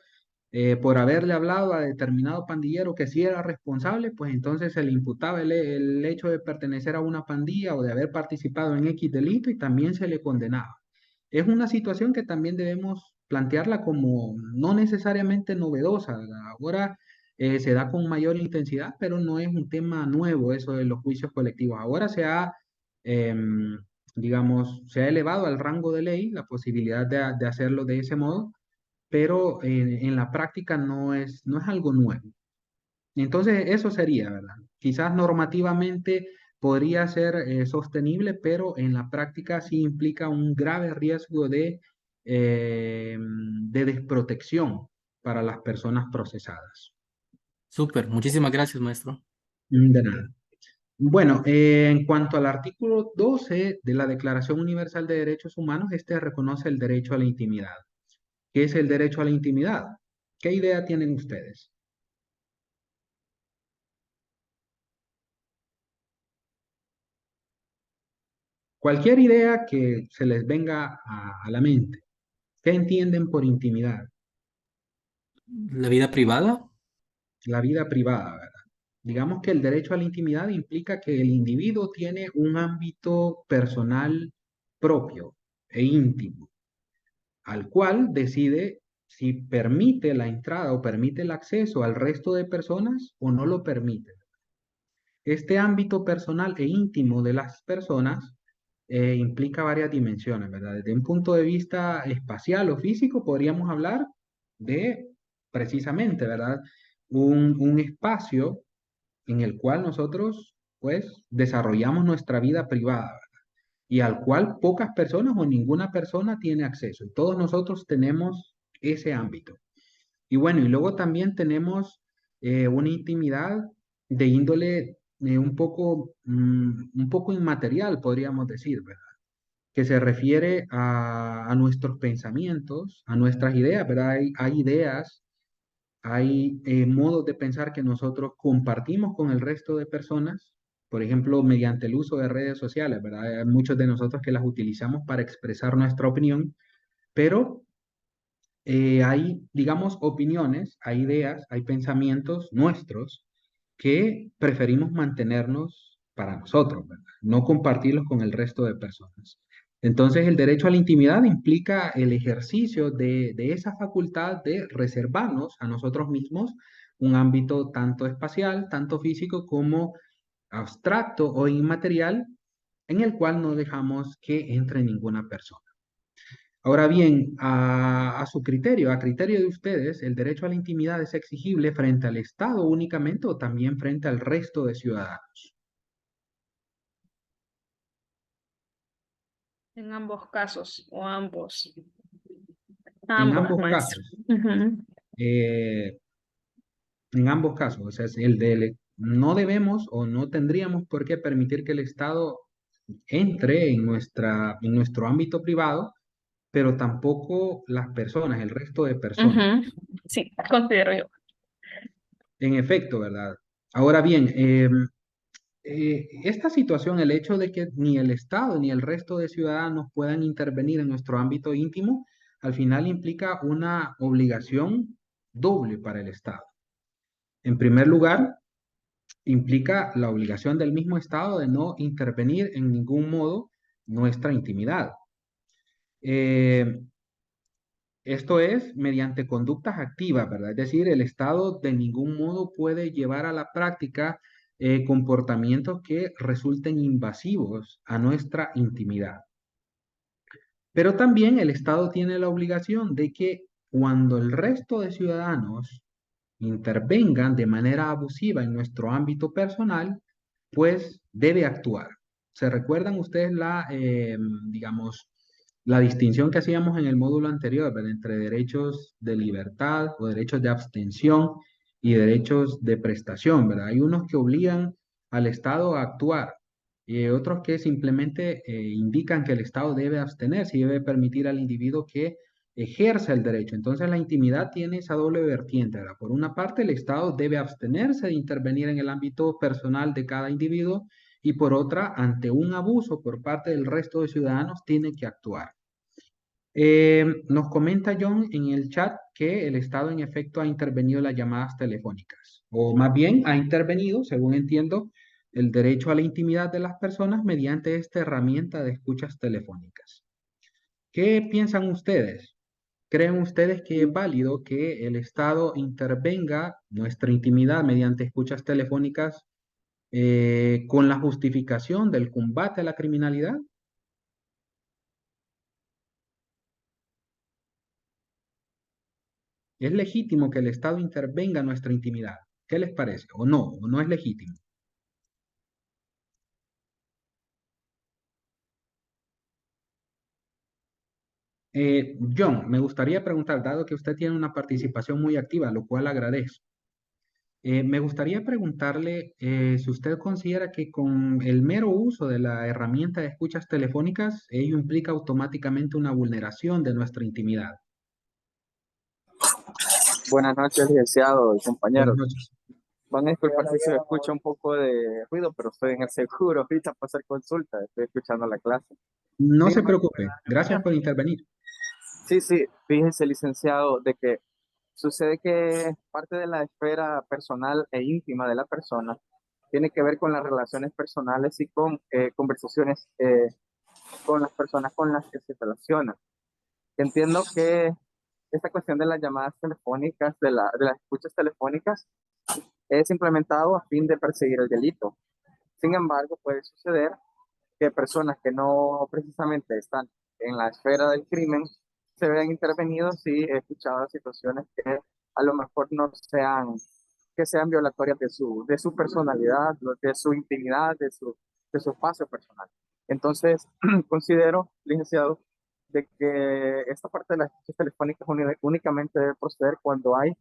haberle hablado a determinado pandillero que sí era responsable, pues entonces se le imputaba el hecho de pertenecer a una pandilla o de haber participado en X delito y también se le condenaba. Es una situación que también debemos plantearla como no necesariamente novedosa, ¿verdad? Ahora se da con mayor intensidad, pero no es un tema nuevo eso de los juicios colectivos. Ahora em, digamos, se ha elevado al rango de ley la posibilidad de hacerlo de ese modo, pero en la práctica no es algo nuevo. Entonces, eso sería, ¿verdad? Quizás normativamente podría ser sostenible, pero en la práctica sí implica un grave riesgo de desprotección para las personas procesadas. Súper, muchísimas gracias, maestro. De nada. Bueno, en cuanto al artículo 12 de la Declaración Universal de Derechos Humanos, este reconoce el derecho a la intimidad. ¿Qué es el derecho a la intimidad? ¿Qué idea tienen ustedes? Cualquier idea que se les venga a la mente. ¿Qué entienden por intimidad? La vida privada. La vida privada, ¿verdad? Digamos que el derecho a la intimidad implica que el individuo tiene un ámbito personal propio e íntimo, al cual decide si permite la entrada o permite el acceso al resto de personas o no lo permite. Este ámbito personal e íntimo de las personas implica varias dimensiones, ¿verdad? Desde un punto de vista espacial o físico, podríamos hablar de precisamente, ¿verdad? Un espacio en el cual nosotros, pues, desarrollamos nuestra vida privada, ¿verdad? Y al cual pocas personas o ninguna persona tiene acceso. Y todos nosotros tenemos ese ámbito. Y bueno, y luego también tenemos una intimidad de índole un poco inmaterial, podríamos decir, ¿verdad? Que se refiere a nuestros pensamientos, a nuestras ideas, ¿verdad? Hay ideas, hay modos de pensar que nosotros compartimos con el resto de personas, por ejemplo, mediante el uso de redes sociales, ¿verdad? Hay muchos de nosotros que las utilizamos para expresar nuestra opinión, pero hay, digamos, opiniones, hay ideas, hay pensamientos nuestros que preferimos mantenernos para nosotros, ¿verdad? No compartirlos con el resto de personas. Entonces, el derecho a la intimidad implica el ejercicio de esa facultad de reservarnos a nosotros mismos un ámbito tanto espacial, tanto físico como abstracto o inmaterial, en el cual no dejamos que entre ninguna persona. Ahora bien, a su criterio, a criterio de ustedes, ¿el derecho a la intimidad es exigible frente al Estado únicamente o también frente al resto de ciudadanos? En ambos casos, o ambos. En Ambos, ambos maestro. casos, Ujú. eh, en ambos casos, o sea, no debemos o no tendríamos por qué permitir que el Estado entre en nuestro ámbito privado, pero tampoco las personas, el resto de personas. Ujú. Sí, considero yo. En efecto, ¿verdad? Ahora bien, esta situación, el hecho de que ni el Estado ni el resto de ciudadanos puedan intervenir en nuestro ámbito íntimo, al final implica una obligación doble para el Estado. En primer lugar, implica la obligación del mismo Estado de no intervenir en ningún modo nuestra intimidad. Eh, Esto es mediante conductas activas, ¿verdad? Es decir, el Estado de ningún modo puede llevar a la práctica comportamientos que resulten invasivos a nuestra intimidad. Pero también el Estado tiene la obligación de que cuando el resto de ciudadanos intervengan de manera abusiva en nuestro ámbito personal, pues debe actuar. ¿Se recuerdan ustedes digamos, la distinción que hacíamos en el módulo anterior, ¿verdad? Entre derechos de libertad o derechos de abstención y derechos de prestación, ¿verdad? Hay unos que obligan al Estado a actuar y otros que simplemente indican que el Estado debe abstenerse y debe permitir al individuo que ejerza el derecho. Entonces la intimidad tiene esa doble vertiente, ¿verdad? Por una parte, el Estado debe abstenerse de intervenir en el ámbito personal de cada individuo y por otra, ante un abuso por parte del resto de ciudadanos, tiene que actuar. Nos comenta John en el chat que el Estado en efecto ha intervenido en las llamadas telefónicas, o más bien ha intervenido, según entiendo, el derecho a la intimidad de las personas mediante esta herramienta de escuchas telefónicas. ¿Qué piensan ustedes? ¿Creen ustedes que es válido que el Estado intervenga nuestra intimidad mediante escuchas telefónicas con la justificación del combate a la criminalidad? ¿Es legítimo que el Estado intervenga en nuestra intimidad? ¿Qué les parece? ¿O no? ¿O no es legítimo? John, me gustaría preguntar, dado que usted tiene una participación muy activa, lo cual agradezco. Me gustaría preguntarle si usted considera que con el mero uso de la herramienta de escuchas telefónicas, ello implica automáticamente una vulneración de nuestra intimidad. Buenas noches, licenciado y Buenas compañeros. noches. Van a disculpar si se escucha un poco de ruido, pero estoy en el seguro ahorita para hacer consulta, estoy escuchando la clase. No Sin se embargo, preocupe. Gracias por intervenir. sí, fíjese, licenciado, de que sucede que parte de la esfera personal e íntima de la persona tiene que ver con las relaciones personales y con conversaciones con las personas con las que se relaciona. Entiendo que esta cuestión de las llamadas telefónicas, de las escuchas telefónicas, es implementado a fin de perseguir el delito. Sin embargo, puede suceder que personas que no precisamente están en la esfera del crimen se vean intervenidos y he escuchado situaciones que a lo mejor no sean, que sean violatorias de su personalidad, de su intimidad, de su espacio personal. Entonces, considero, licenciado, de que esta parte de las escuchas telefónicas únicamente debe proceder cuando hay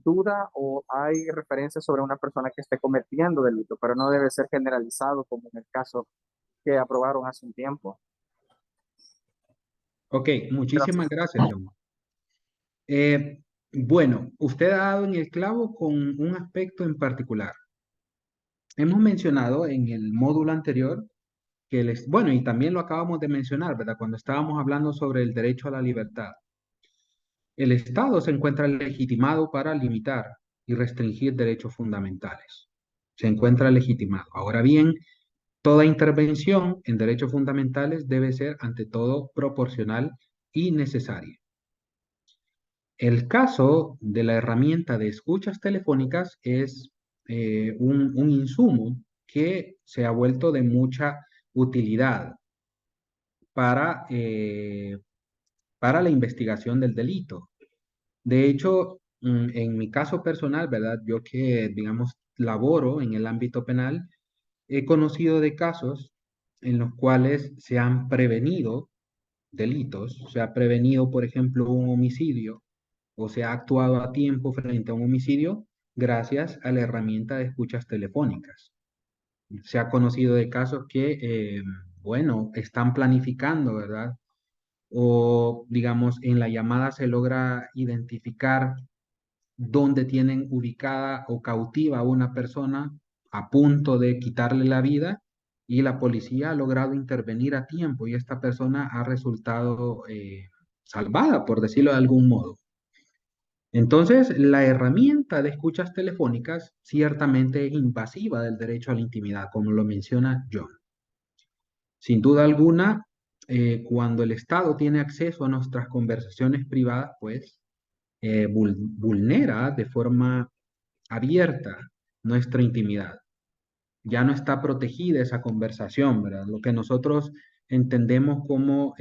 duda o hay referencia sobre una persona que esté cometiendo delito, pero no debe ser generalizado como en el caso que aprobaron hace un tiempo. Ok, Gracias. muchísimas gracias, John. Bueno, usted ha dado en el clavo con un aspecto en particular. Hemos mencionado en el módulo anterior que bueno, y también lo acabamos de mencionar, ¿verdad? Cuando estábamos hablando sobre el derecho a la libertad. El Estado se encuentra legitimado para limitar y restringir derechos fundamentales. Se encuentra legitimado. Ahora bien, toda intervención en derechos fundamentales debe ser ante todo proporcional y necesaria. El caso de la herramienta de escuchas telefónicas es un insumo que se ha vuelto de mucha utilidad para, para la investigación del delito. De hecho, en mi caso personal, ¿verdad? Yo que, digamos, laboro en el ámbito penal, he conocido de casos en los cuales se han prevenido delitos, se ha prevenido, por ejemplo, un homicidio o se ha actuado a tiempo frente a un homicidio gracias a la herramienta de escuchas telefónicas. Se ha conocido de casos que, bueno, están planificando, ¿verdad? O, digamos, en la llamada se logra identificar dónde tienen ubicada o cautiva a una persona a punto de quitarle la vida y la policía ha logrado intervenir a tiempo y esta persona ha resultado salvada, por decirlo de algún modo. Entonces, la herramienta de escuchas telefónicas ciertamente es invasiva del derecho a la intimidad, como lo menciona John. Sin duda alguna, cuando el Estado tiene acceso a nuestras conversaciones privadas, pues vulnera de forma abierta nuestra intimidad. Ya no está protegida esa conversación, ¿verdad? Lo que nosotros entendemos como,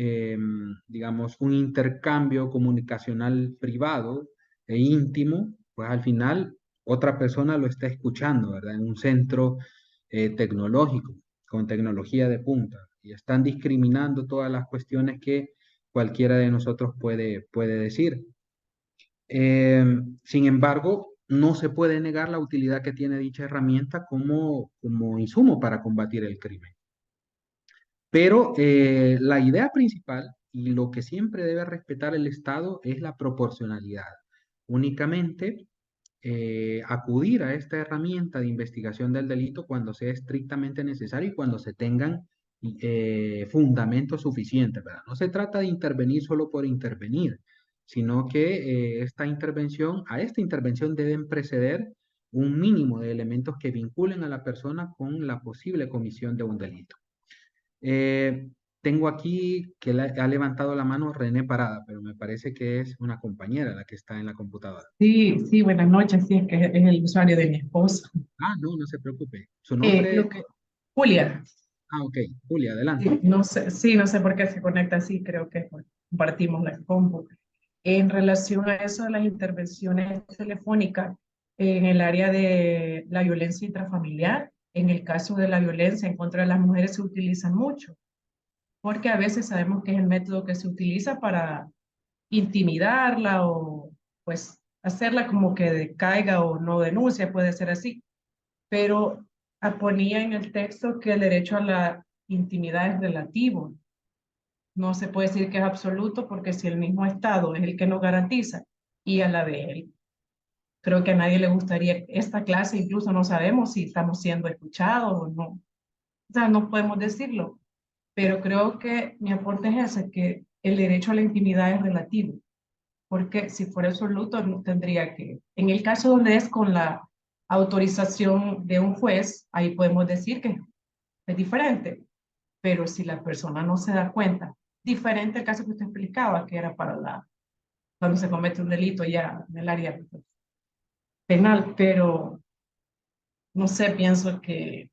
digamos, un intercambio comunicacional privado e íntimo, pues al final otra persona lo está escuchando, ¿verdad? En un centro tecnológico, con tecnología de punta, y están discriminando todas las cuestiones que cualquiera de nosotros puede decir. Sin embargo, no se puede negar la utilidad que tiene dicha herramienta como insumo para combatir el crimen. Pero la idea principal y lo que siempre debe respetar el Estado es la proporcionalidad. Únicamente acudir a esta herramienta de investigación del delito cuando sea estrictamente necesario y cuando se tengan fundamentos suficientes, ¿verdad? No se trata de intervenir solo por intervenir, sino que a esta intervención deben preceder un mínimo de elementos que vinculen a la persona con la posible comisión de un delito. Eh, Tengo aquí que ha levantado la mano René Parada, pero me parece que es una compañera la que está en la computadora. Sí, sí, buenas noches, sí, es que es el usuario de mi esposo. Ah, no, no se preocupe. Su Eh, nombre, lo que, Julia, ah, ok, Julia, adelante. sí, no sé, sí, no sé por qué se conecta así, creo que pues, compartimos la compu. En relación a eso de las intervenciones telefónicas en el área de la violencia intrafamiliar, en el caso de la violencia en contra de las mujeres se utiliza mucho, porque a veces sabemos que es el método que se utiliza para intimidarla o pues hacerla como que decaiga o no denuncie, puede ser así. Pero ponía en el texto que el derecho a la intimidad es relativo. No se puede decir que es absoluto porque si el mismo Estado es el que nos garantiza y a la vez creo que a nadie le gustaría esta clase, incluso no sabemos si estamos siendo escuchados o no. O sea, no podemos decirlo, pero creo que mi aporte es ese, que el derecho a la intimidad es relativo, porque si fuera absoluto no tendría que, en el caso donde es con la autorización de un juez, ahí podemos decir que es diferente, pero si la persona no se da cuenta, diferente el caso que usted explicaba, que era para cuando se comete un delito ya en el área penal, pero no sé, pienso que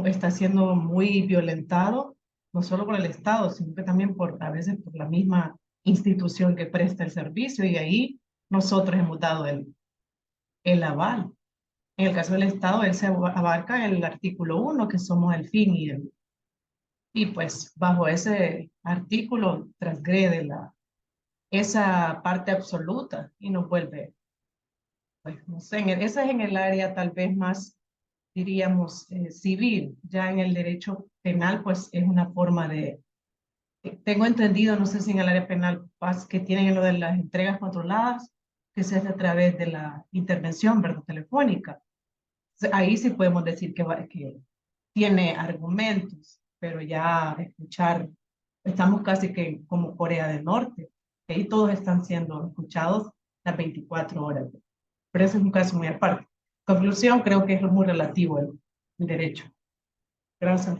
está siendo muy violentado, no solo por el Estado, sino que también a veces por la misma institución que presta el servicio, y ahí nosotros hemos dado el aval. En el caso del Estado, él se abarca el artículo 1, que somos el fin, y pues bajo ese artículo transgrede esa parte absoluta y nos vuelve, pues no sé, ese es en el área tal vez más, diríamos, civil. Ya en el derecho penal, pues es una forma tengo entendido, no sé si en el área penal que tienen lo de las entregas controladas, que se hace a través de la intervención, ¿verdad? Telefónica. Ahí sí podemos decir que tiene argumentos, pero ya escuchar, estamos casi que como Corea del Norte, que ahí todos están siendo escuchados las 24 horas. Pero ese es un caso muy aparte. Conclusión, creo que es muy relativo el derecho. Gracias.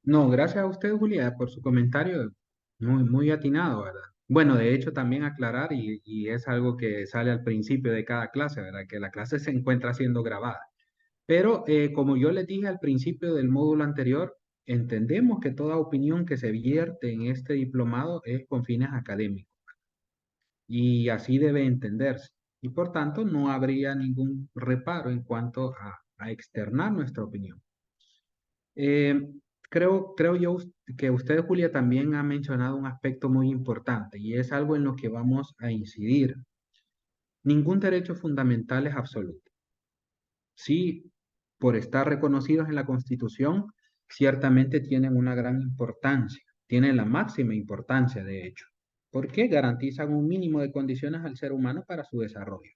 No, gracias a usted, Julia, por su comentario, muy, muy atinado, ¿verdad? Bueno, de hecho, también aclarar, y es algo que sale al principio de cada clase, ¿verdad? Que la clase se encuentra siendo grabada. Pero como yo les dije al principio del módulo anterior, entendemos que toda opinión que se vierte en este diplomado es con fines académicos y así debe entenderse. Y por tanto, no habría ningún reparo en cuanto a externar nuestra opinión. Eh, creo yo que usted, Julia, también ha mencionado un aspecto muy importante y es algo en lo que vamos a incidir. Ningún derecho fundamental es absoluto. Sí, por estar reconocidos en la Constitución, ciertamente tienen una gran importancia, tienen la máxima importancia, de hecho, porque garantizan un mínimo de condiciones al ser humano para su desarrollo.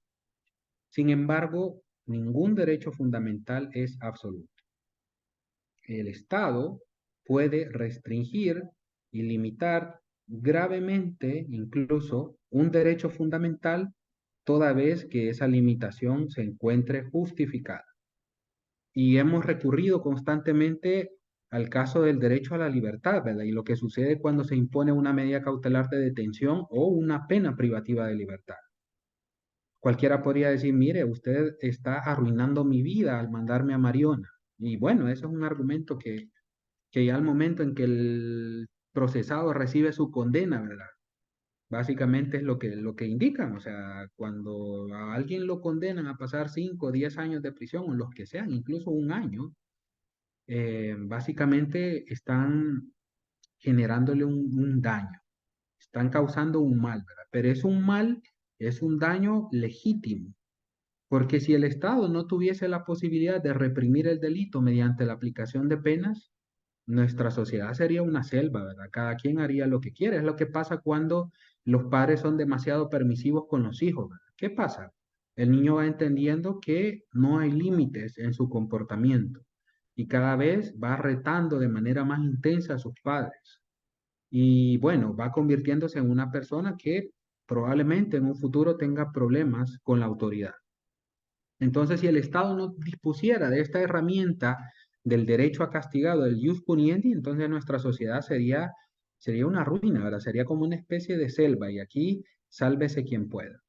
Sin embargo, ningún derecho fundamental es absoluto. El Estado puede restringir y limitar gravemente incluso un derecho fundamental toda vez que esa limitación se encuentre justificada. Y hemos recurrido constantemente al caso del derecho a la libertad, ¿verdad? Y lo que sucede cuando se impone una medida cautelar de detención o una pena privativa de libertad. Cualquiera podría decir, mire, usted está arruinando mi vida al mandarme a Mariona. Y bueno, eso es un argumento que ya al momento en que el procesado recibe su condena, ¿verdad? Básicamente es lo que indican, o sea, cuando a alguien lo condenan a pasar 5 o 10 años de prisión, o los que sean, incluso un año, básicamente están generándole un daño, están causando un mal, ¿verdad? Pero es un mal, es un daño legítimo, porque si el Estado no tuviese la posibilidad de reprimir el delito mediante la aplicación de penas, nuestra sociedad sería una selva, ¿verdad? Cada quien haría lo que quiere. Es lo que pasa cuando los padres son demasiado permisivos con los hijos, ¿verdad? ¿Qué pasa? El niño va entendiendo que no hay límites en su comportamiento y cada vez va retando de manera más intensa a sus padres. Y bueno, va convirtiéndose en una persona que probablemente en un futuro tenga problemas con la autoridad. Entonces, si el Estado no dispusiera de esta herramienta del derecho a castigado, del jus puniendi, entonces nuestra sociedad sería una ruina, ¿verdad? Sería como una especie de selva y aquí sálvese quien pueda.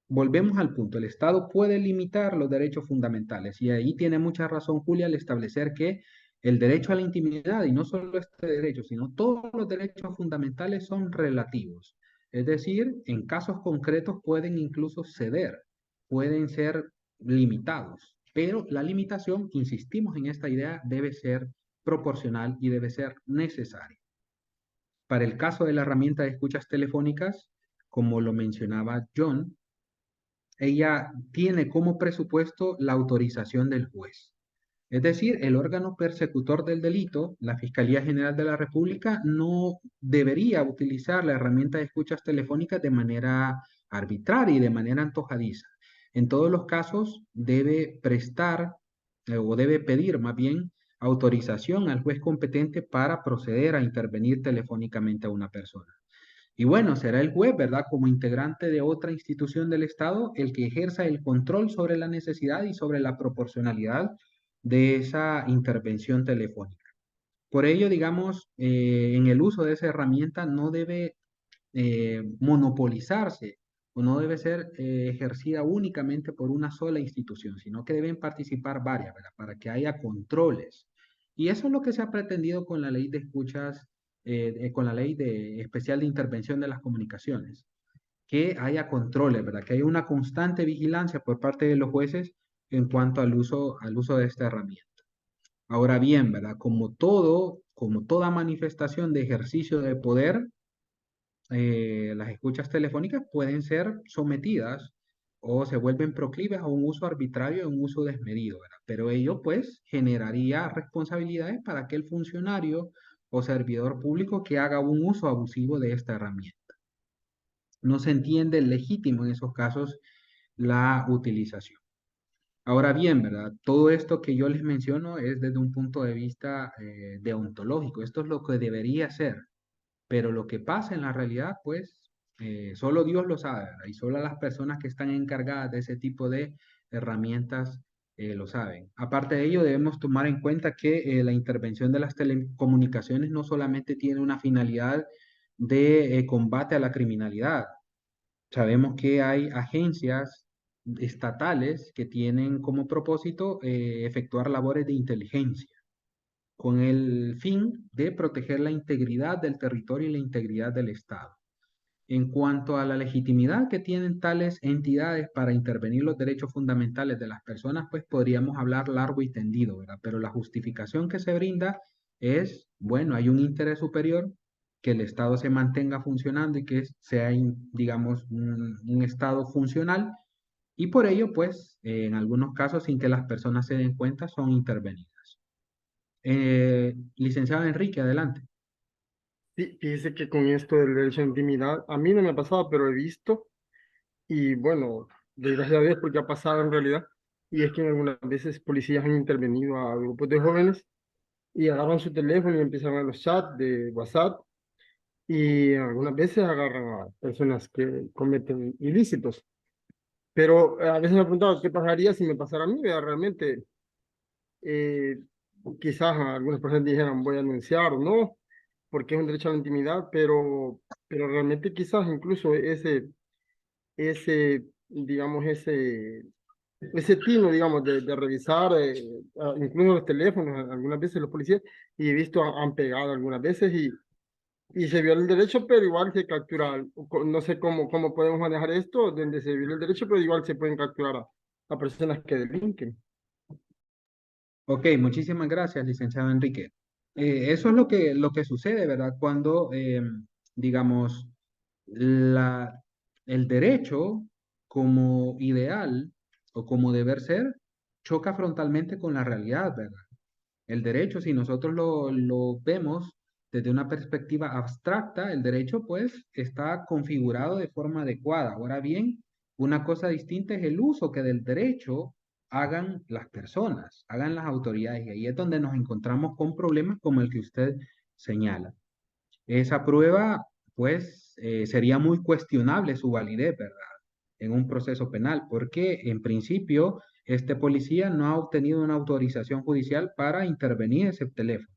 Volvemos al punto, el Estado puede limitar los derechos fundamentales y ahí tiene mucha razón Julia al establecer que el derecho a la intimidad, y no solo este derecho, sino todos los derechos fundamentales son relativos. Es decir, en casos concretos pueden incluso ceder, pueden ser limitados, pero la limitación, insistimos en esta idea, debe ser proporcional y debe ser necesaria. Para el caso de la herramienta de escuchas telefónicas, como lo mencionaba John, ella tiene como presupuesto la autorización del juez. Es decir, el órgano persecutor del delito, la Fiscalía General de la República, no debería utilizar la herramienta de escuchas telefónicas de manera arbitraria y de manera antojadiza. En todos los casos debe prestar o debe pedir más bien autorización al juez competente para proceder a intervenir telefónicamente a una persona. Y bueno, será el juez, ¿verdad? Como integrante de otra institución del Estado, el que ejerza el control sobre la necesidad y sobre la proporcionalidad de esa intervención telefónica. Por ello, digamos, en el uso de esa herramienta no debe monopolizarse o no debe ser ejercida únicamente por una sola institución, sino que deben participar varias, ¿verdad? Para que haya controles. Y eso es lo que se ha pretendido con la ley de escuchas, con la ley especial de intervención de las comunicaciones, que haya controles, ¿verdad? Que haya una constante vigilancia por parte de los jueces en cuanto al uso de esta herramienta. Ahora bien, ¿verdad? Como toda manifestación de ejercicio de poder, las escuchas telefónicas pueden ser sometidas o se vuelven proclives a un uso arbitrario, a un uso desmedido, ¿verdad? Pero ello pues generaría responsabilidades para aquel funcionario o servidor público que haga un uso abusivo de esta herramienta. No se entiende legítimo en esos casos la utilización. Ahora bien, ¿verdad? Todo esto que yo les menciono es desde un punto de vista deontológico. Esto es lo que debería ser. Pero lo que pasa en la realidad, pues, solo Dios lo sabe, ¿verdad? Y solo las personas que están encargadas de ese tipo de herramientas lo saben. Aparte de ello, debemos tomar en cuenta que la intervención de las telecomunicaciones no solamente tiene una finalidad de combate a la criminalidad. Sabemos que hay agencias estatales que tienen como propósito efectuar labores de inteligencia con el fin de proteger la integridad del territorio y la integridad del Estado. En cuanto a la legitimidad que tienen tales entidades para intervenir los derechos fundamentales de las personas, pues podríamos hablar largo y tendido, ¿verdad? Pero la justificación que se brinda es, bueno, hay un interés superior, que el Estado se mantenga funcionando y que sea, digamos, un Estado funcional, y por ello, pues, en algunos casos, sin que las personas se den cuenta, son intervenidas. Licenciado Enrique, adelante. Sí, fíjese que con esto del derecho a intimidad, a mí no me ha pasado, pero he visto, y bueno, gracias a Dios porque ha pasado en realidad, y es que algunas veces policías han intervenido a grupos de jóvenes y agarran su teléfono y empiezan a ver los chats de WhatsApp, y algunas veces agarran a personas que cometen ilícitos. Pero a veces me he preguntado qué pasaría si me pasara a mí, ¿verdad? Realmente, eh, quizás algunas personas dijeran voy a anunciar o no, porque es un derecho a la intimidad, pero realmente quizás incluso digamos, ese tino, digamos, de revisar incluso los teléfonos, algunas veces los policías, y he visto han pegado algunas veces y se viola el derecho, pero igual se captura, no sé cómo podemos manejar esto, donde se viola el derecho, pero igual se pueden capturar a personas que delinquen. Ok, muchísimas gracias, licenciado Enrique. Eso es lo que sucede, ¿verdad? Cuando, digamos, la, el derecho como ideal o como deber ser choca frontalmente con la realidad, ¿verdad? El derecho, si nosotros lo vemos desde una perspectiva abstracta, el derecho pues está configurado de forma adecuada. Ahora bien, Una cosa distinta es el uso que del derecho hagan las personas, hagan las autoridades, y ahí es donde nos encontramos con problemas como el que usted señala. Esa prueba, pues, sería muy cuestionable su validez, ¿verdad? En un proceso penal, porque en principio este policía no ha obtenido una autorización judicial para intervenir ese teléfono.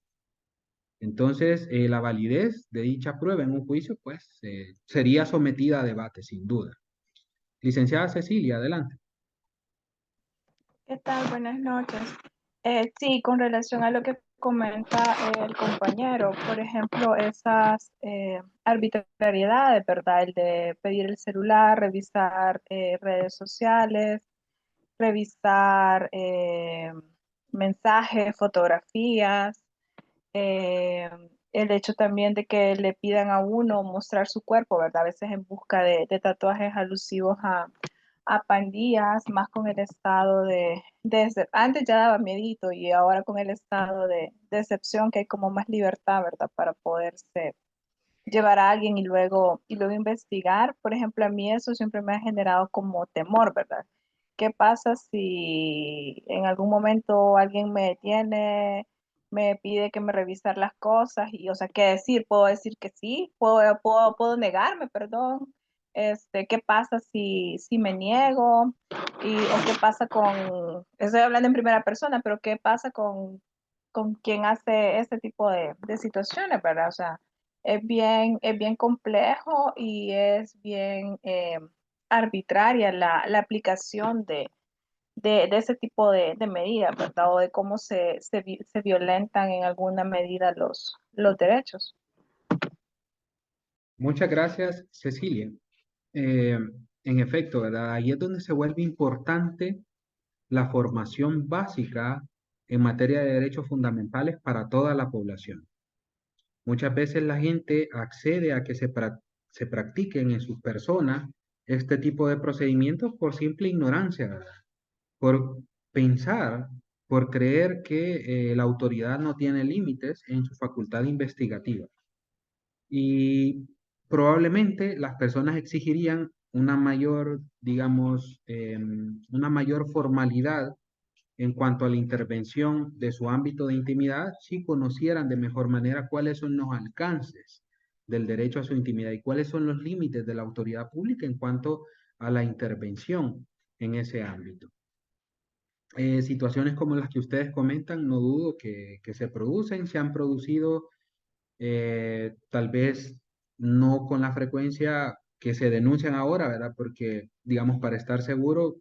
Entonces, la validez de dicha prueba en un juicio, pues, sería sometida a debate, sin duda. Licenciada Cecilia, adelante. ¿Qué tal? Buenas noches. Sí, con relación a lo que comenta el compañero, por ejemplo, esas arbitrariedades, ¿verdad? El de pedir el celular, revisar redes sociales, revisar mensajes, fotografías, eh, el hecho también de que le pidan a uno mostrar su cuerpo, ¿verdad? A veces en busca de tatuajes alusivos a pandillas, más con el estado antes ya daba miedito y ahora con el estado de excepción que hay como más libertad, ¿verdad? Para poderse llevar a alguien y luego investigar. Por ejemplo, a mí eso siempre me ha generado como temor, ¿verdad? ¿Qué pasa si en algún momento alguien me detiene, me pide que me revisar las cosas y, o sea, qué decir? ¿Puedo decir que sí? ¿Puedo negarme, perdón? ¿Qué pasa si me niego? ¿O qué pasa estoy hablando en primera persona, pero qué pasa con quien hace este tipo de situaciones, ¿verdad? O sea, es bien complejo y es bien arbitraria la aplicación de ese tipo de medidas, ¿verdad? O de cómo se violentan en alguna medida los derechos. Muchas gracias, Cecilia. Eh, en efecto, ¿verdad? Ahí es donde se vuelve importante la formación básica en materia de derechos fundamentales para toda la población. Muchas veces la gente accede a que se practiquen en sus personas este tipo de procedimientos por simple ignorancia, ¿verdad? Por pensar, por creer que la autoridad no tiene límites en su facultad investigativa. Y probablemente las personas exigirían una mayor, digamos, una mayor formalidad en cuanto a la intervención de su ámbito de intimidad si conocieran de mejor manera cuáles son los alcances del derecho a su intimidad y cuáles son los límites de la autoridad pública en cuanto a la intervención en ese ámbito. Situaciones como las que ustedes comentan, no dudo que se producen, se han producido tal vez no con la frecuencia que se denuncian ahora, ¿verdad? Porque, digamos, para estar seguro,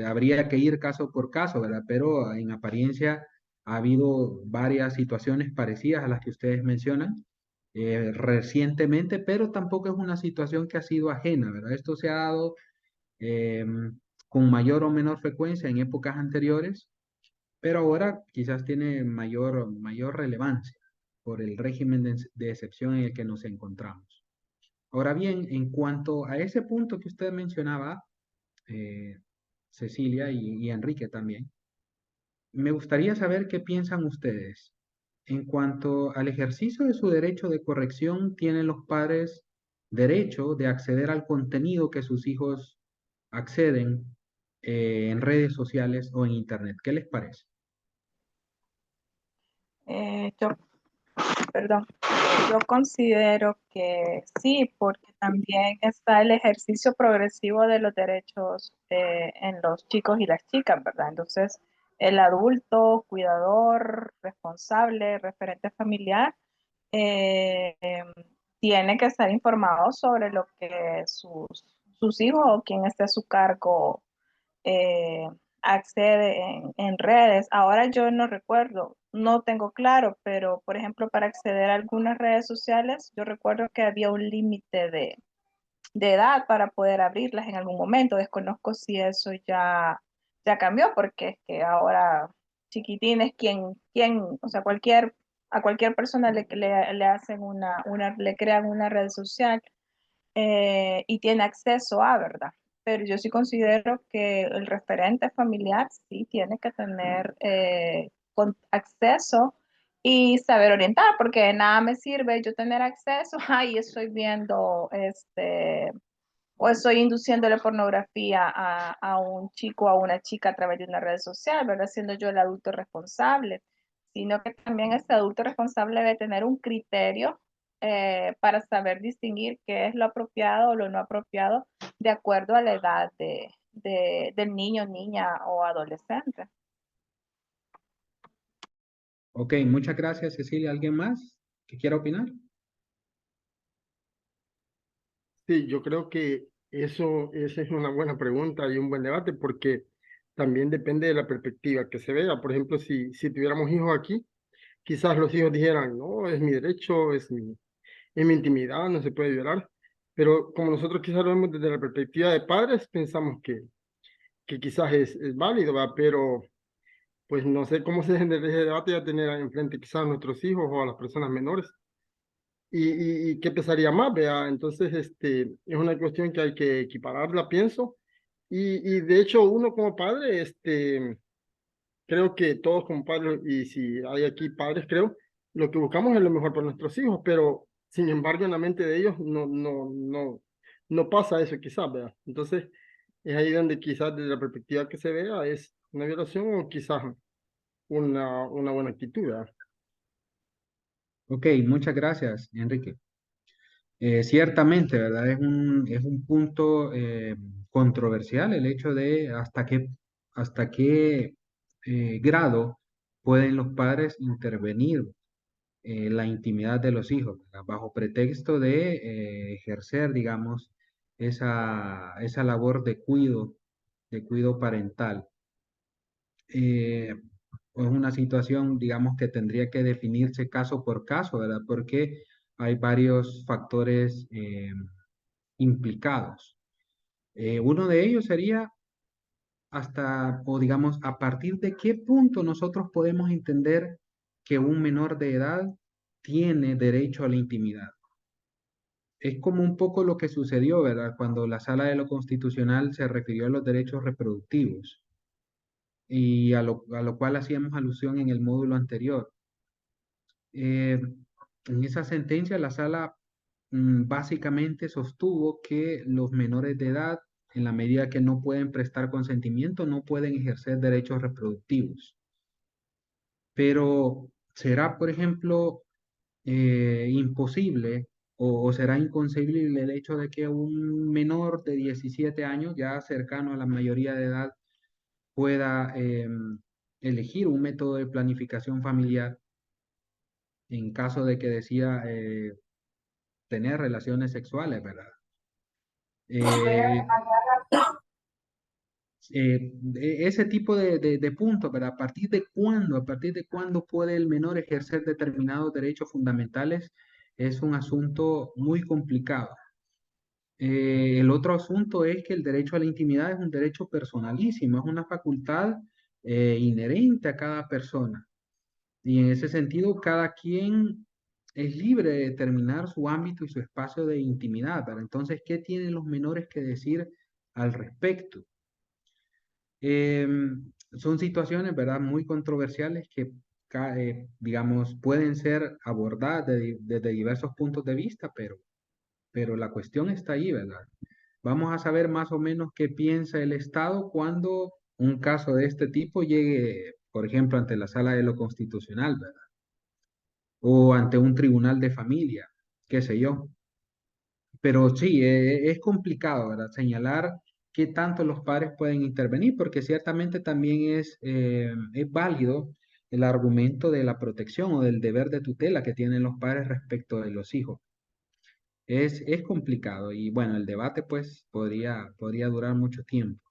habría que ir caso por caso, ¿verdad? Pero en apariencia ha habido varias situaciones parecidas a las que ustedes mencionan recientemente, pero tampoco es una situación que ha sido ajena, ¿verdad? Esto se ha dado con mayor o menor frecuencia en épocas anteriores, pero ahora quizás tiene mayor relevancia por el régimen de excepción en el que nos encontramos. Ahora bien, en cuanto a ese punto que usted mencionaba, eh, Cecilia y Enrique también, me gustaría saber qué piensan ustedes. En cuanto al ejercicio de su derecho de corrección, ¿tienen los padres derecho de acceder al contenido que sus hijos acceden en redes sociales o en Internet? ¿Qué les parece? Yo, perdón, yo considero que sí, porque también está el ejercicio progresivo de los derechos en los chicos y las chicas, ¿verdad? Entonces, el adulto, cuidador, responsable, referente familiar, eh, tiene que estar informado sobre lo que sus hijos o quien esté a su cargo eh, accede en redes. Ahora yo no recuerdo, no tengo claro, pero por ejemplo, para acceder a algunas redes sociales, yo recuerdo que había un límite de edad para poder abrirlas en algún momento. Desconozco si eso ya cambió, porque es que ahora chiquitines, o sea, a cualquier persona le hacen le crean una red social y tiene acceso a, ¿verdad? Pero yo sí considero que el referente familiar sí tiene que tener acceso y saber orientar, porque de nada me sirve yo tener acceso, ahí estoy viendo o estoy induciéndole pornografía a un chico o a una chica a través de una red social, ¿verdad? Siendo yo el adulto responsable, sino que también este adulto responsable debe tener un criterio para saber distinguir qué es lo apropiado o lo no apropiado de acuerdo a la edad del niño, niña o adolescente. Ok, muchas gracias, Cecilia. ¿Alguien más que quiera opinar? Sí, yo creo que esa es una buena pregunta y un buen debate porque también depende de la perspectiva que se vea. Por ejemplo, si tuviéramos hijos aquí, quizás los hijos dijeran, no, es mi derecho, es mi intimidad, no se puede violar. Pero como nosotros quizás lo vemos desde la perspectiva de padres, pensamos que quizás es válido, ¿va? Pero pues no sé cómo se genera ese debate ya tener enfrente quizás a nuestros hijos o a las personas menores. Y qué pesaría más, vea. Entonces, es una cuestión que hay que equipararla, pienso. Y de hecho, uno como padre, creo que todos como padres, y si hay aquí padres, creo, lo que buscamos es lo mejor para nuestros hijos, pero sin embargo, en la mente de ellos no pasa eso, quizás, vea. Entonces, es ahí donde quizás desde la perspectiva que se vea es una violación o quizás una buena actitud, ¿verdad? Ok, muchas gracias, Enrique. Ciertamente, ¿verdad? Es un punto controversial el hecho de hasta qué grado pueden los padres intervenir la intimidad de los hijos, ¿verdad? Bajo pretexto de ejercer, digamos, esa labor de cuidado parental. Es una situación, digamos, que tendría que definirse caso por caso, ¿verdad? Porque hay varios factores implicados. Uno de ellos sería o digamos, a partir de qué punto nosotros podemos entender que un menor de edad tiene derecho a la intimidad. Es como un poco lo que sucedió, ¿verdad? Cuando la Sala de lo Constitucional se refirió a los derechos reproductivos y a lo cual hacíamos alusión en el módulo anterior. Eh, en esa sentencia, la Sala básicamente sostuvo que los menores de edad, en la medida que no pueden prestar consentimiento, no pueden ejercer derechos reproductivos. Pero será, por ejemplo, imposible o será inconcebible el hecho de que un menor de 17 años, ya cercano a la mayoría de edad, pueda elegir un método de planificación familiar en caso de que decida tener relaciones sexuales, ¿verdad? Eh, Ese tipo de puntos, ¿verdad? A partir de cuándo puede el menor ejercer determinados derechos fundamentales? Es un asunto muy complicado. El otro asunto es que el derecho a la intimidad es un derecho personalísimo, es una facultad inherente a cada persona. Y en ese sentido, cada quien es libre de determinar su ámbito y su espacio de intimidad, ¿verdad? Entonces, ¿qué tienen los menores que decir al respecto? Son situaciones, ¿verdad?, muy controversiales que, digamos, pueden ser abordadas desde diversos puntos de vista, pero la cuestión está ahí, ¿verdad? Vamos a saber más o menos qué piensa el Estado cuando un caso de este tipo llegue, por ejemplo, ante la Sala de lo Constitucional, ¿verdad? O ante un tribunal de familia, qué sé yo. Pero sí, es complicado, ¿verdad? Señalar qué tanto los padres pueden intervenir, porque ciertamente también es válido el argumento de la protección o del deber de tutela que tienen los padres respecto de los hijos. Es complicado y bueno, el debate pues podría durar mucho tiempo.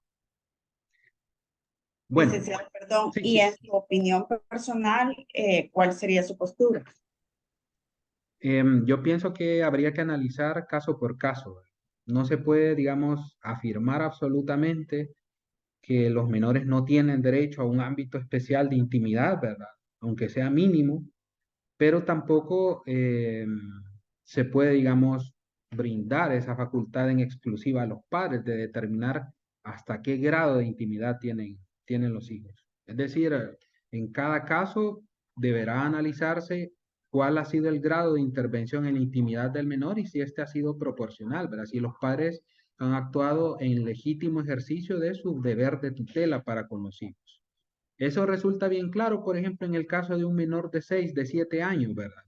Bueno, Licenciado, perdón, sí, y sí. en su opinión personal, ¿cuál sería su postura? Yo pienso que habría que analizar caso por caso, ¿verdad? No se puede, digamos, afirmar absolutamente que los menores no tienen derecho a un ámbito especial de intimidad, ¿verdad? Aunque sea mínimo, pero tampoco se puede, digamos, brindar esa facultad en exclusiva a los padres de determinar hasta qué grado de intimidad tienen los hijos. Es decir, en cada caso deberá analizarse cuál ha sido el grado de intervención en la intimidad del menor y si este ha sido proporcional, ¿verdad? Si los padres han actuado en legítimo ejercicio de su deber de tutela para con los hijos. Eso resulta bien claro, por ejemplo, en el caso de un menor de 6, de 7 años, ¿verdad?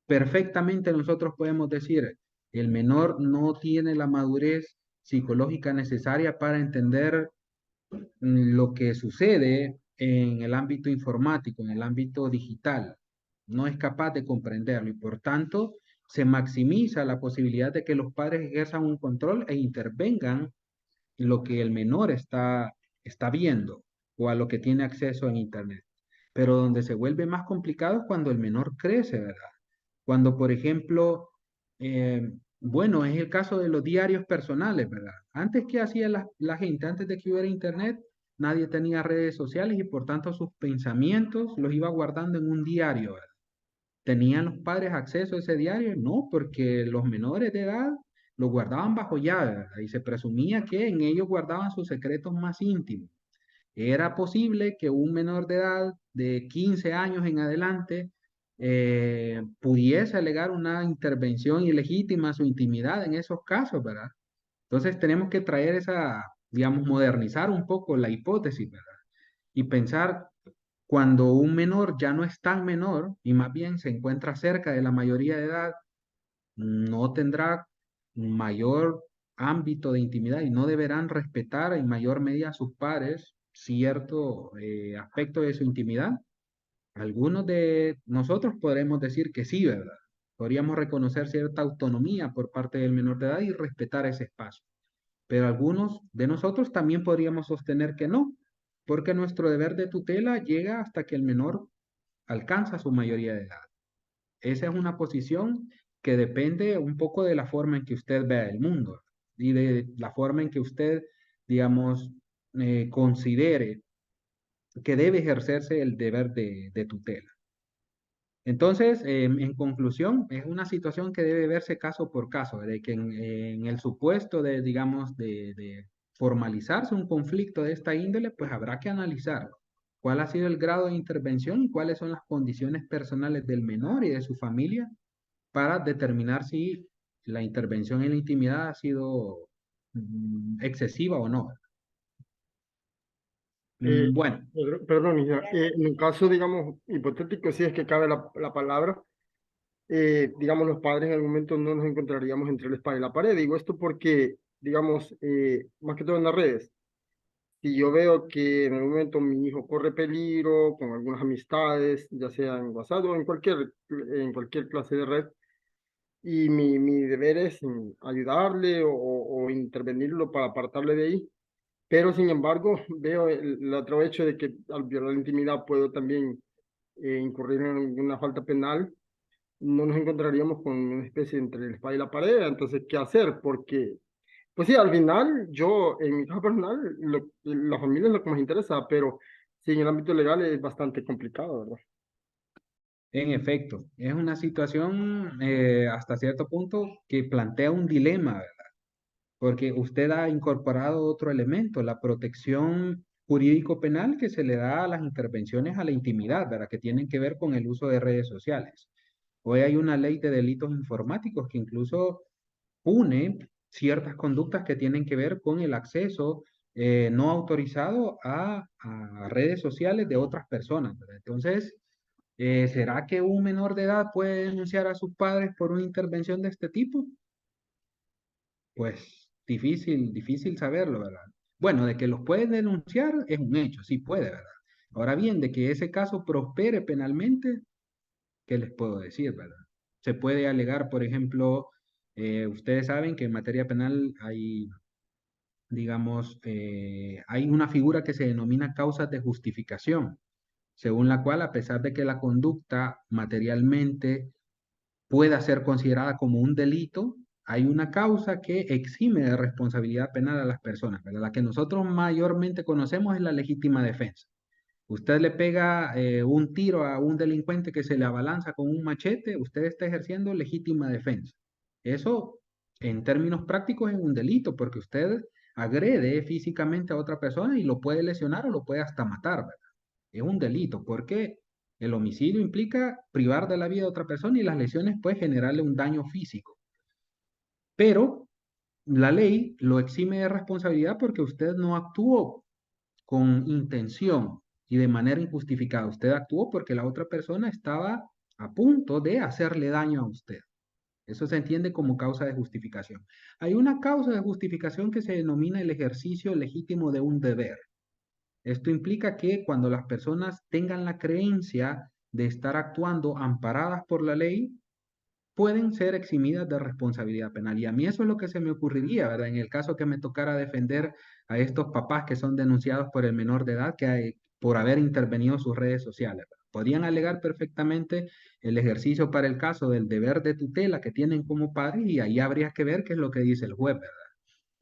Perfectamente nosotros podemos decir, el menor no tiene la madurez psicológica necesaria para entender lo que sucede en el ámbito informático, en el ámbito digital. No es capaz de comprenderlo y por tanto se maximiza la posibilidad de que los padres ejerzan un control e intervengan en lo que el menor está viendo o a lo que tiene acceso en Internet. Pero donde se vuelve más complicado es cuando el menor crece, ¿verdad? Cuando, por ejemplo, bueno, es el caso de los diarios personales, ¿verdad? Antes, ¿qué hacía la gente? Antes de que hubiera Internet, nadie tenía redes sociales y por tanto sus pensamientos los iba guardando en un diario, ¿verdad? ¿Tenían los padres acceso a ese diario? No, porque los menores de edad lo guardaban bajo llave, ¿verdad? Y se presumía que en ellos guardaban sus secretos más íntimos. Era posible que un menor de edad de 15 años en adelante pudiese alegar una intervención ilegítima a su intimidad en esos casos, ¿verdad? Entonces tenemos que traer esa, digamos, modernizar un poco la hipótesis, ¿verdad? Y pensar cuando un menor ya no es tan menor y más bien se encuentra cerca de la mayoría de edad, no tendrá mayor ámbito de intimidad y no deberán respetar en mayor medida a sus padres cierto aspecto de su intimidad. Algunos de nosotros podremos decir que sí, ¿verdad? Podríamos reconocer cierta autonomía por parte del menor de edad y respetar ese espacio. Pero algunos de nosotros también podríamos sostener que no, porque nuestro deber de tutela llega hasta que el menor alcanza su mayoría de edad. Esa es una posición que depende un poco de la forma en que usted vea el mundo y de la forma en que usted, digamos, considere que debe ejercerse el deber de tutela. Entonces, en conclusión, es una situación que debe verse caso por caso, de que en el supuesto de, digamos, de formalizarse un conflicto de esta índole, pues habrá que analizar cuál ha sido el grado de intervención y cuáles son las condiciones personales del menor y de su familia para determinar si la intervención en la intimidad ha sido excesiva o no. Eh, Bueno, Perdón, Isa, en un caso, digamos, hipotético, si es que cabe la palabra, digamos, los padres en algún momento no nos encontraríamos entre la espada y la pared. Digo esto porque, digamos, más que todo en las redes, si yo veo que en algún momento mi hijo corre peligro con algunas amistades, ya sea en WhatsApp o en cualquier clase de red, y mi deber es ayudarle o intervenirlo para apartarle de ahí. Pero sin embargo, veo el otro hecho de que al violar la intimidad puedo también incurrir en una falta penal. No nos encontraríamos con una especie entre el espada y la pared. Entonces, ¿qué hacer? Porque, pues sí, al final, yo, en mi caso personal, la familia es lo que más interesa, pero sí, en el ámbito legal es bastante complicado, ¿verdad? en efecto, es una situación hasta cierto punto que plantea un dilema, ¿verdad? Porque usted ha incorporado otro elemento, la protección jurídico-penal que se le da a las intervenciones a la intimidad, ¿verdad? Que tienen que ver con el uso de redes sociales. Hoy hay una ley de delitos informáticos que incluso pune ciertas conductas que tienen que ver con el acceso no autorizado a redes sociales de otras personas, ¿verdad? Entonces, ¿será que un menor de edad puede denunciar a sus padres por una intervención de este tipo? Pues difícil saberlo, ¿verdad? Bueno, de que los pueden denunciar es un hecho, sí puede, ¿verdad? Ahora bien, de que ese caso prospere penalmente, ¿qué les puedo decir, verdad? Se puede alegar, por ejemplo, ustedes saben que en materia penal hay, digamos, hay una figura que se denomina causas de justificación, según la cual, a pesar de que la conducta materialmente pueda ser considerada como un delito, hay una causa que exime de responsabilidad penal a las personas, ¿verdad? La que nosotros mayormente conocemos es la legítima defensa. Usted le pega un tiro a un delincuente que se le abalanza con un machete, usted está ejerciendo legítima defensa. Eso, en términos prácticos, es un delito porque usted agrede físicamente a otra persona y lo puede lesionar o lo puede hasta matar, ¿verdad? Es un delito porque el homicidio implica privar de la vida a otra persona y las lesiones pueden generarle un daño físico. Pero la ley lo exime de responsabilidad porque usted no actuó con intención y de manera injustificada. Usted actuó porque la otra persona estaba a punto de hacerle daño a usted. Eso se entiende como causa de justificación. Hay una causa de justificación que se denomina el ejercicio legítimo de un deber. Esto implica que cuando las personas tengan la creencia de estar actuando amparadas por la ley, pueden ser eximidas de responsabilidad penal. Y a mí eso es lo que se me ocurriría, ¿verdad? En el caso que me tocara defender a estos papás que son denunciados por el menor de edad por haber intervenido en sus redes sociales, ¿verdad? Podrían alegar perfectamente el ejercicio para el caso del deber de tutela que tienen como padres y ahí habría que ver qué es lo que dice el juez, ¿verdad?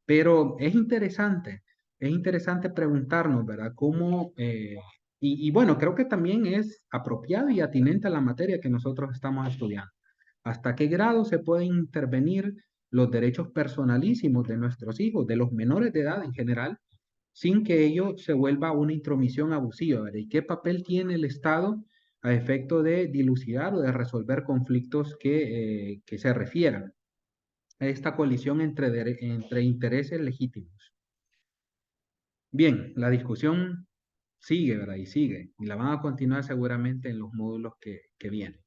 Pero es interesante preguntarnos, ¿verdad? Y bueno, creo que también es apropiado y atinente a la materia que nosotros estamos estudiando. ¿Hasta qué grado se pueden intervenir los derechos personalísimos de nuestros hijos, de los menores de edad en general, sin que ello se vuelva una intromisión abusiva, ¿verdad? ¿Y qué papel tiene el Estado a efecto de dilucidar o de resolver conflictos que se refieran a esta colisión entre intereses legítimos? Bien, la discusión sigue, ¿verdad? Y sigue, y la van a continuar seguramente en los módulos que vienen.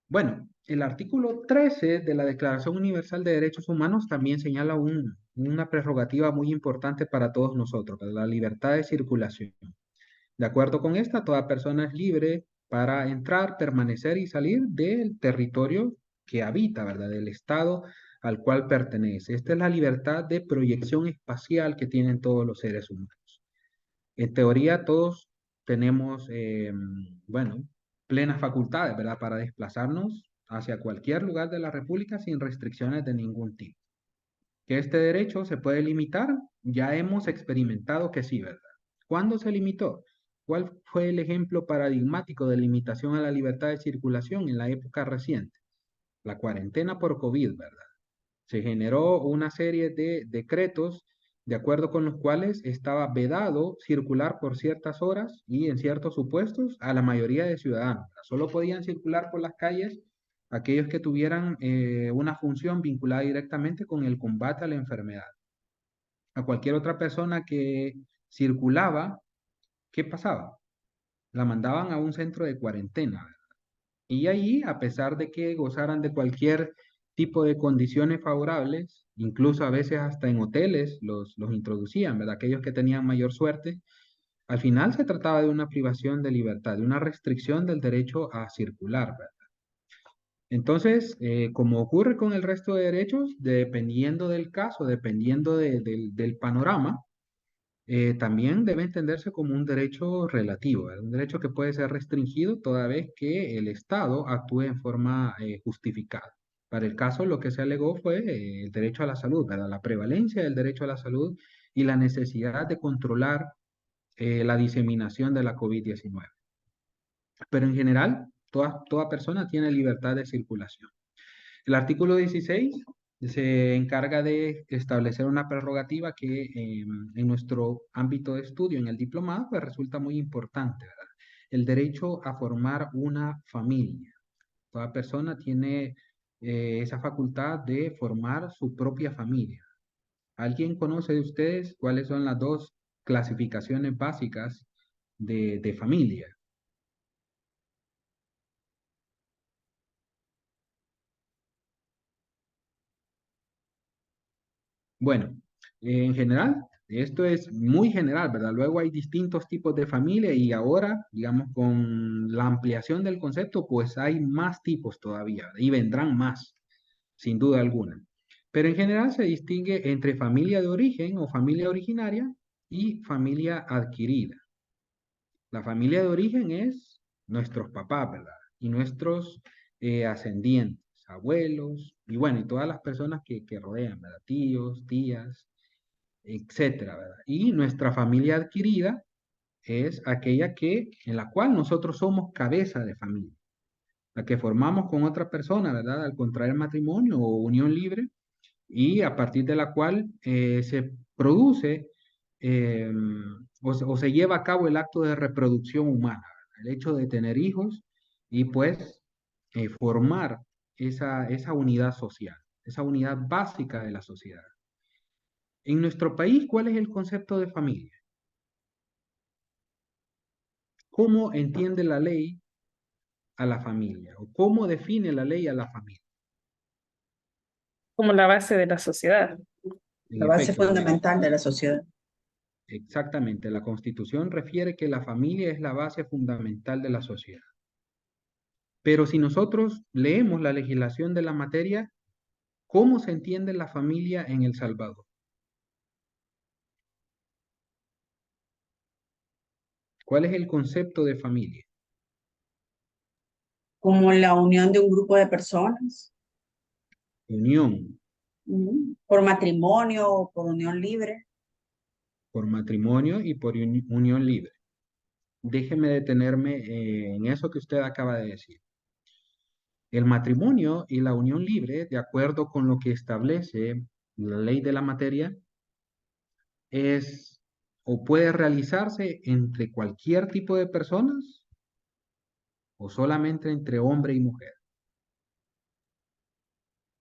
Bueno, el artículo 13 de la Declaración Universal de Derechos Humanos también señala una prerrogativa muy importante para todos nosotros, ¿verdad? La libertad de circulación. De acuerdo con esta, toda persona es libre para entrar, permanecer y salir del territorio que habita, ¿verdad? Del estado al cual pertenece. Esta es la libertad de proyección espacial que tienen todos los seres humanos. En teoría, todos tenemos, bueno, plenas facultades, ¿verdad? Para desplazarnos hacia cualquier lugar de la República sin restricciones de ningún tipo. Que este derecho se puede limitar, ya hemos experimentado que sí, ¿verdad? ¿Cuándo se limitó? ¿Cuál fue el ejemplo paradigmático de limitación a la libertad de circulación en la época reciente? La cuarentena por COVID, ¿verdad? Se generó una serie de decretos de acuerdo con los cuales estaba vedado circular por ciertas horas y en ciertos supuestos a la mayoría de ciudadanos. Solo podían circular por las calles aquellos que tuvieran una función vinculada directamente con el combate a la enfermedad. A cualquier otra persona que circulaba, ¿qué pasaba? La mandaban a un centro de cuarentena, ¿verdad? Y allí, a pesar de que gozaran de cualquier tipo de condiciones favorables, incluso a veces hasta en hoteles los introducían, ¿verdad? Aquellos que tenían mayor suerte, al final se trataba de una privación de libertad, de una restricción del derecho a circular, ¿verdad? Entonces, como ocurre con el resto de derechos, dependiendo del caso, dependiendo del panorama, también debe entenderse como un derecho relativo, ¿verdad? Un derecho que puede ser restringido toda vez que el Estado actúe en forma justificada. Para el caso, lo que se alegó fue el derecho a la salud, ¿verdad? La prevalencia del derecho a la salud y la necesidad de controlar la diseminación de la COVID-19. Pero en general, toda persona tiene libertad de circulación. El artículo 16 se encarga de establecer una prerrogativa que en nuestro ámbito de estudio, en el diplomado, pues resulta muy importante, ¿verdad? El derecho a formar una familia. Toda persona tiene esa facultad de formar su propia familia. ¿Alguien conoce de ustedes cuáles son las dos clasificaciones básicas de familia? Bueno, en general, esto es muy general, ¿verdad? Luego hay distintos tipos de familia y ahora, digamos, con la ampliación del concepto, pues hay más tipos todavía, ¿verdad? Y vendrán más, sin duda alguna. Pero en general se distingue entre familia de origen o familia originaria y familia adquirida. La familia de origen es nuestros papás, ¿verdad? Y nuestros ascendientes, abuelos, y bueno, y todas las personas que rodean, ¿verdad? Tíos, tías, etcétera, ¿verdad? Y nuestra familia adquirida es aquella en la cual nosotros somos cabeza de familia, la que formamos con otra persona, ¿verdad? Al contraer matrimonio o unión libre, y a partir de la cual se produce eh, o se lleva a cabo el acto de reproducción humana, ¿verdad? El hecho de tener hijos y pues formar esa unidad social. esa unidad básica de la sociedad. En nuestro país, ¿cuál es el concepto de familia? ¿Cómo entiende la ley a la familia? ¿O cómo define la ley a la familia? Como la base de la sociedad. En La base efecto, fundamental de la sociedad. exactamente, la Constitución refiere que la familia es la base fundamental de la sociedad. Pero si nosotros leemos la legislación de la materia, ¿cómo se entiende la familia en El Salvador? ¿Cuál es el concepto de familia? Como la unión de un grupo de personas, Unión por matrimonio o por unión libre. por matrimonio y por unión libre. Déjeme detenerme en eso que usted acaba de decir. El matrimonio y la unión libre, de acuerdo con lo que establece la ley de la materia, es o puede realizarse entre cualquier tipo de personas o solamente entre hombre y mujer.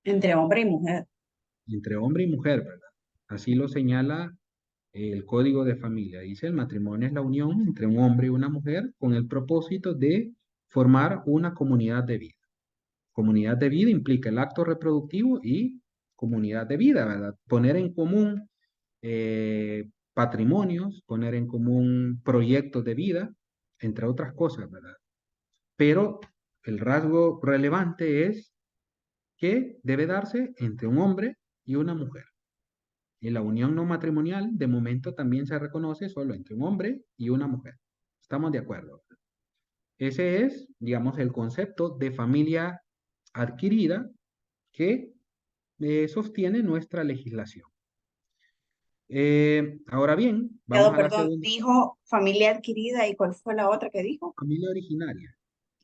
Entre hombre y mujer. Entre hombre y mujer, ¿verdad? Así lo señala el Código de Familia. Dice, el matrimonio es la unión entre un hombre y una mujer con el propósito de formar una comunidad de vida. Comunidad de vida implica el acto reproductivo y comunidad de vida, ¿verdad? Poner en común patrimonios, poner en común proyectos de vida, entre otras cosas, ¿verdad? Pero el rasgo relevante es que debe darse entre un hombre y una mujer. Y la unión no matrimonial, de momento, también se reconoce solo entre un hombre y una mujer. ¿Estamos de acuerdo? Ese es, digamos, el concepto de familia adquirida que sostiene nuestra legislación. Ahora bien, vamos a la Perdón, segunda. dijo familia adquirida y ¿cuál fue la otra que dijo? Familia originaria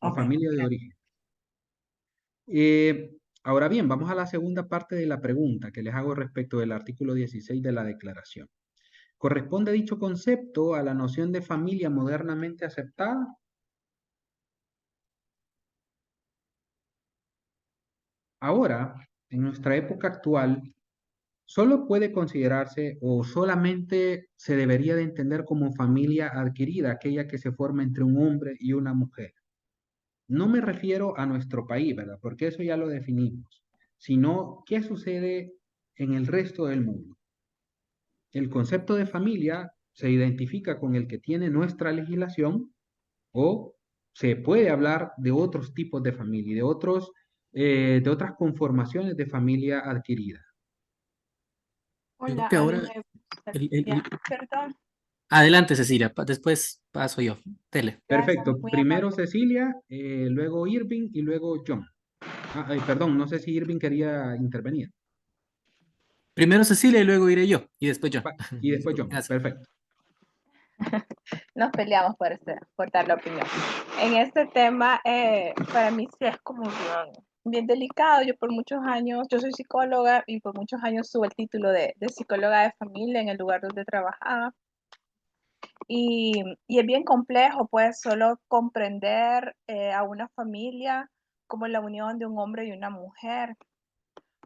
o Ok. familia de origen. Eh, Ahora bien, vamos a la segunda parte de la pregunta que les hago respecto del artículo 16 de la Declaración. ¿Corresponde dicho concepto a la noción de familia modernamente aceptada? Ahora, en nuestra época actual, solo puede considerarse o solamente se debería de entender como familia adquirida aquella que se forma entre un hombre y una mujer. No me refiero a nuestro país, ¿verdad? Porque eso ya lo definimos, sino qué sucede en el resto del mundo. El concepto de familia se identifica con el que tiene nuestra legislación o se puede hablar de otros tipos de familia, de otras conformaciones de familia adquirida. Yo creo Hola, que a mí ahora, me el- el- gustaría, el- perdón, adelante Cecilia, después paso yo. Tele. gracias, Perfecto. muy Primero amable. Cecilia, luego Irving y luego John. Perdón, no sé si Irving quería intervenir. Primero Cecilia y luego iré yo y después yo. Y después John. Gracias. Perfecto. Nos peleamos por dar la opinión. En este tema, para mí sí es como bien delicado. Yo por muchos años, yo soy psicóloga y por muchos años tuve el título de psicóloga de familia en el lugar donde trabajaba. Y es bien complejo, pues, solo comprender a una familia como la unión de un hombre y una mujer.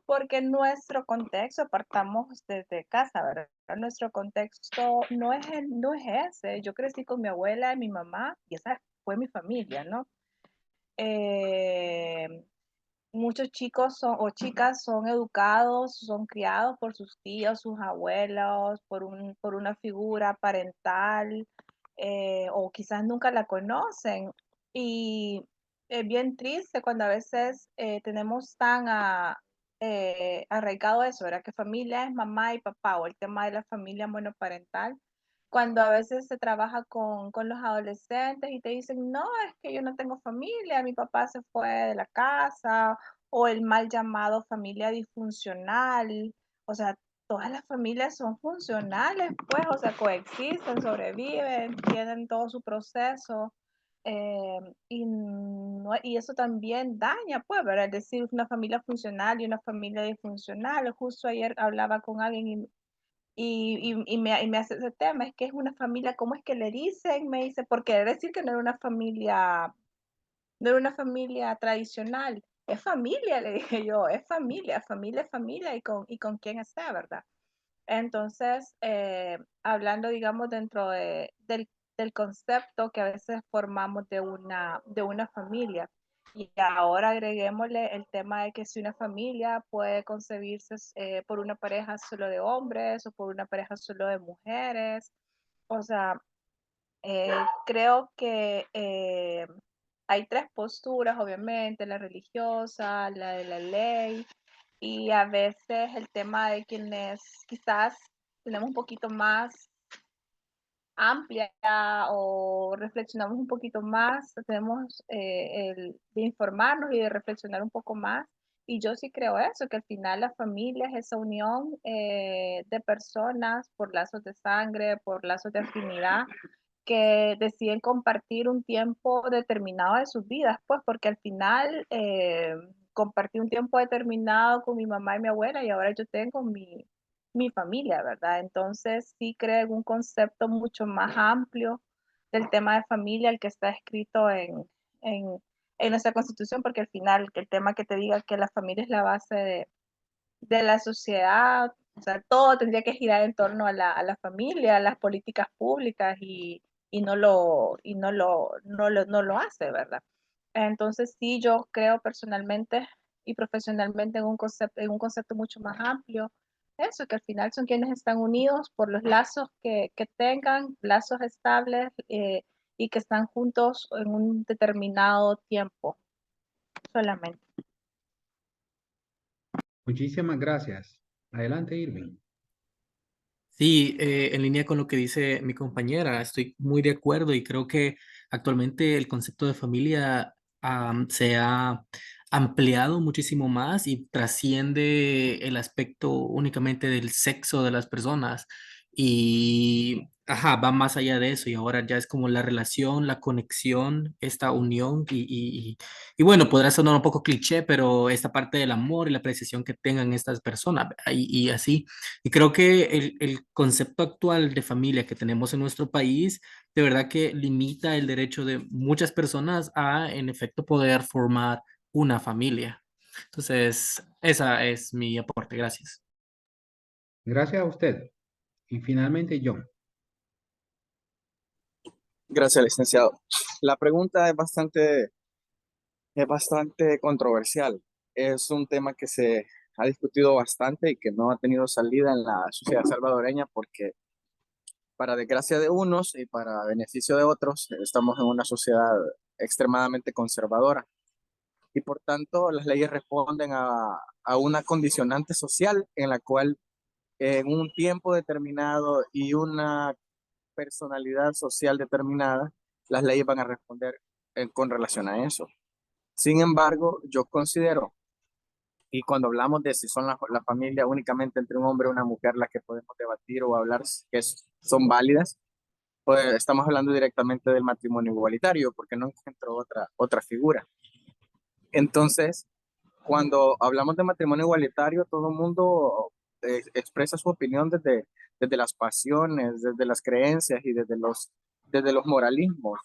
Porque en nuestro contexto, partamos desde casa, ¿verdad? Nuestro contexto no es ese. Yo crecí con mi abuela y mi mamá y esa fue mi familia, ¿no? Eh, Muchos chicos o chicas son educados, son criados por sus tíos, sus abuelos, por una figura parental, o quizás nunca la conocen. Y es bien triste cuando a veces tenemos tan arraigado eso, ¿verdad? Que familia es mamá y papá, o el tema de la familia monoparental, cuando a veces se trabaja con los adolescentes y te dicen, no, es que yo no tengo familia, mi papá se fue de la casa, o el mal llamado familia disfuncional, o sea, todas las familias son funcionales, pues, o sea, coexisten, sobreviven, tienen todo su proceso, y eso también daña, pues, ¿verdad? Es decir, una familia funcional y una familia disfuncional. Justo ayer hablaba con alguien y me hace ese tema, es que es una familia, ¿cómo es que le dicen? Me dice, porque decir que no era una familia tradicional. es familia, le dije yo, es familia, familia es familia y con quién está, ¿verdad? Entonces, hablando, digamos, dentro del concepto que a veces formamos de una familia, y ahora agreguémosle el tema de que si una familia puede concebirse por una pareja solo de hombres o por una pareja solo de mujeres, o sea, creo que hay tres posturas, obviamente, la religiosa, la de la ley, y a veces el tema de quienes quizás tenemos un poquito más amplia o reflexionamos un poquito más, tenemos el de informarnos y de reflexionar un poco más. Y yo sí creo eso, que al final la familia es esa unión de personas por lazos de sangre, por lazos de afinidad, que deciden compartir un tiempo determinado de sus vidas, pues porque al final compartí un tiempo determinado con mi mamá y mi abuela y ahora yo tengo mi familia, ¿verdad? Entonces sí creo en un concepto mucho más amplio del tema de familia, el que está escrito en, en nuestra constitución, porque al final el tema que te diga que la familia es la base de la sociedad, o sea, todo tendría que girar en torno a la familia, a las políticas públicas y no lo hace, ¿verdad? Entonces sí, yo creo personalmente y profesionalmente en un concepto mucho más amplio, eso, que al final son quienes están unidos por los lazos que tengan, lazos estables y que están juntos en un determinado tiempo solamente. Muchísimas gracias. Adelante, Irving. Sí, en línea con lo que dice mi compañera, estoy muy de acuerdo y creo que actualmente el concepto de familia se ha ampliado muchísimo más y trasciende el aspecto únicamente del sexo de las personas y ajá, va más allá de eso y ahora ya es como la relación, la conexión, esta unión y bueno, podrá sonar un poco cliché, pero esta parte del amor y la apreciación que tengan estas personas y así. Y creo que el concepto actual de familia que tenemos en nuestro país, de verdad que limita el derecho de muchas personas a, en efecto, poder formar una familia. Entonces, esa es mi aporte. Gracias. Gracias a usted. Y finalmente, John. Gracias, licenciado. La pregunta es bastante controversial. Es un tema que se ha discutido bastante y que no ha tenido salida en la sociedad salvadoreña porque, para desgracia de unos y para beneficio de otros, estamos en una sociedad extremadamente conservadora y por tanto las leyes responden a una condicionante social en la cual en un tiempo determinado y una personalidad social determinada, las leyes van a responder con relación a eso. Sin embargo, yo considero, y cuando hablamos de si son la familia únicamente entre un hombre y una mujer las que podemos debatir o hablar son válidas, pues estamos hablando directamente del matrimonio igualitario, porque no encuentro otra figura. Entonces, cuando hablamos de matrimonio igualitario, todo el mundo expresa su opinión desde las pasiones, desde las creencias y desde los moralismos.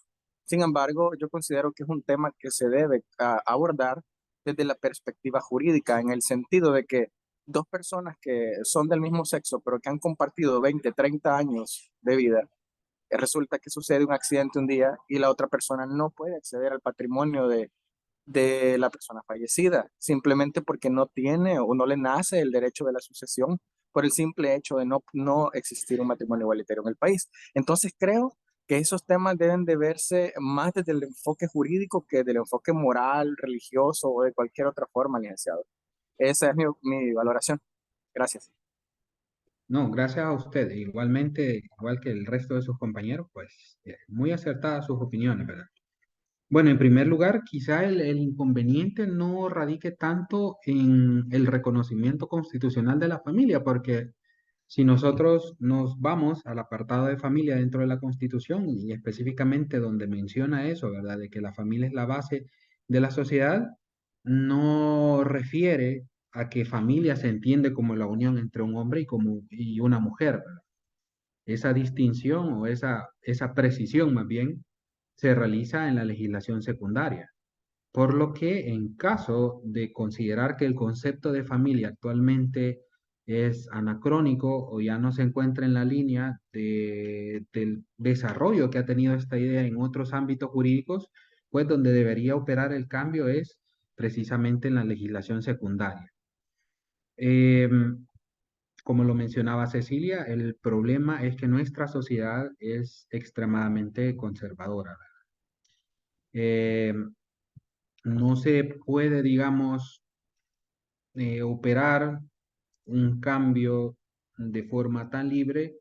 Sin embargo, yo considero que es un tema que se debe abordar desde la perspectiva jurídica, en el sentido de que dos personas que son del mismo sexo, pero que han compartido 20, 30 años de vida, resulta que sucede un accidente un día y la otra persona no puede acceder al patrimonio de la persona fallecida, simplemente porque no tiene o no le nace el derecho de la sucesión por el simple hecho de no existir un matrimonio igualitario en el país. Entonces creo que esos temas deben de verse más desde el enfoque jurídico que del enfoque moral, religioso o de cualquier otra forma, licenciado. Esa es mi valoración. Gracias. No, gracias a usted. Igualmente, igual que el resto de sus compañeros, pues muy acertadas sus opiniones, ¿verdad? Bueno, en primer lugar, quizá el inconveniente no radique tanto en el reconocimiento constitucional de la familia, porque si nosotros nos vamos al apartado de familia dentro de la Constitución y específicamente donde menciona eso, ¿verdad? De que la familia es la base de la sociedad, no refiere a que familia se entiende como la unión entre un hombre y una mujer, ¿verdad? Esa distinción o esa precisión más bien se realiza en la legislación secundaria. por lo que en caso de considerar que el concepto de familia actualmente es anacrónico o ya no se encuentra en la línea del desarrollo que ha tenido esta idea en otros ámbitos jurídicos, pues donde debería operar el cambio es precisamente en la legislación secundaria. Como lo mencionaba Cecilia, el problema es que nuestra sociedad es extremadamente conservadora. No se puede, digamos, operar un cambio de forma tan libre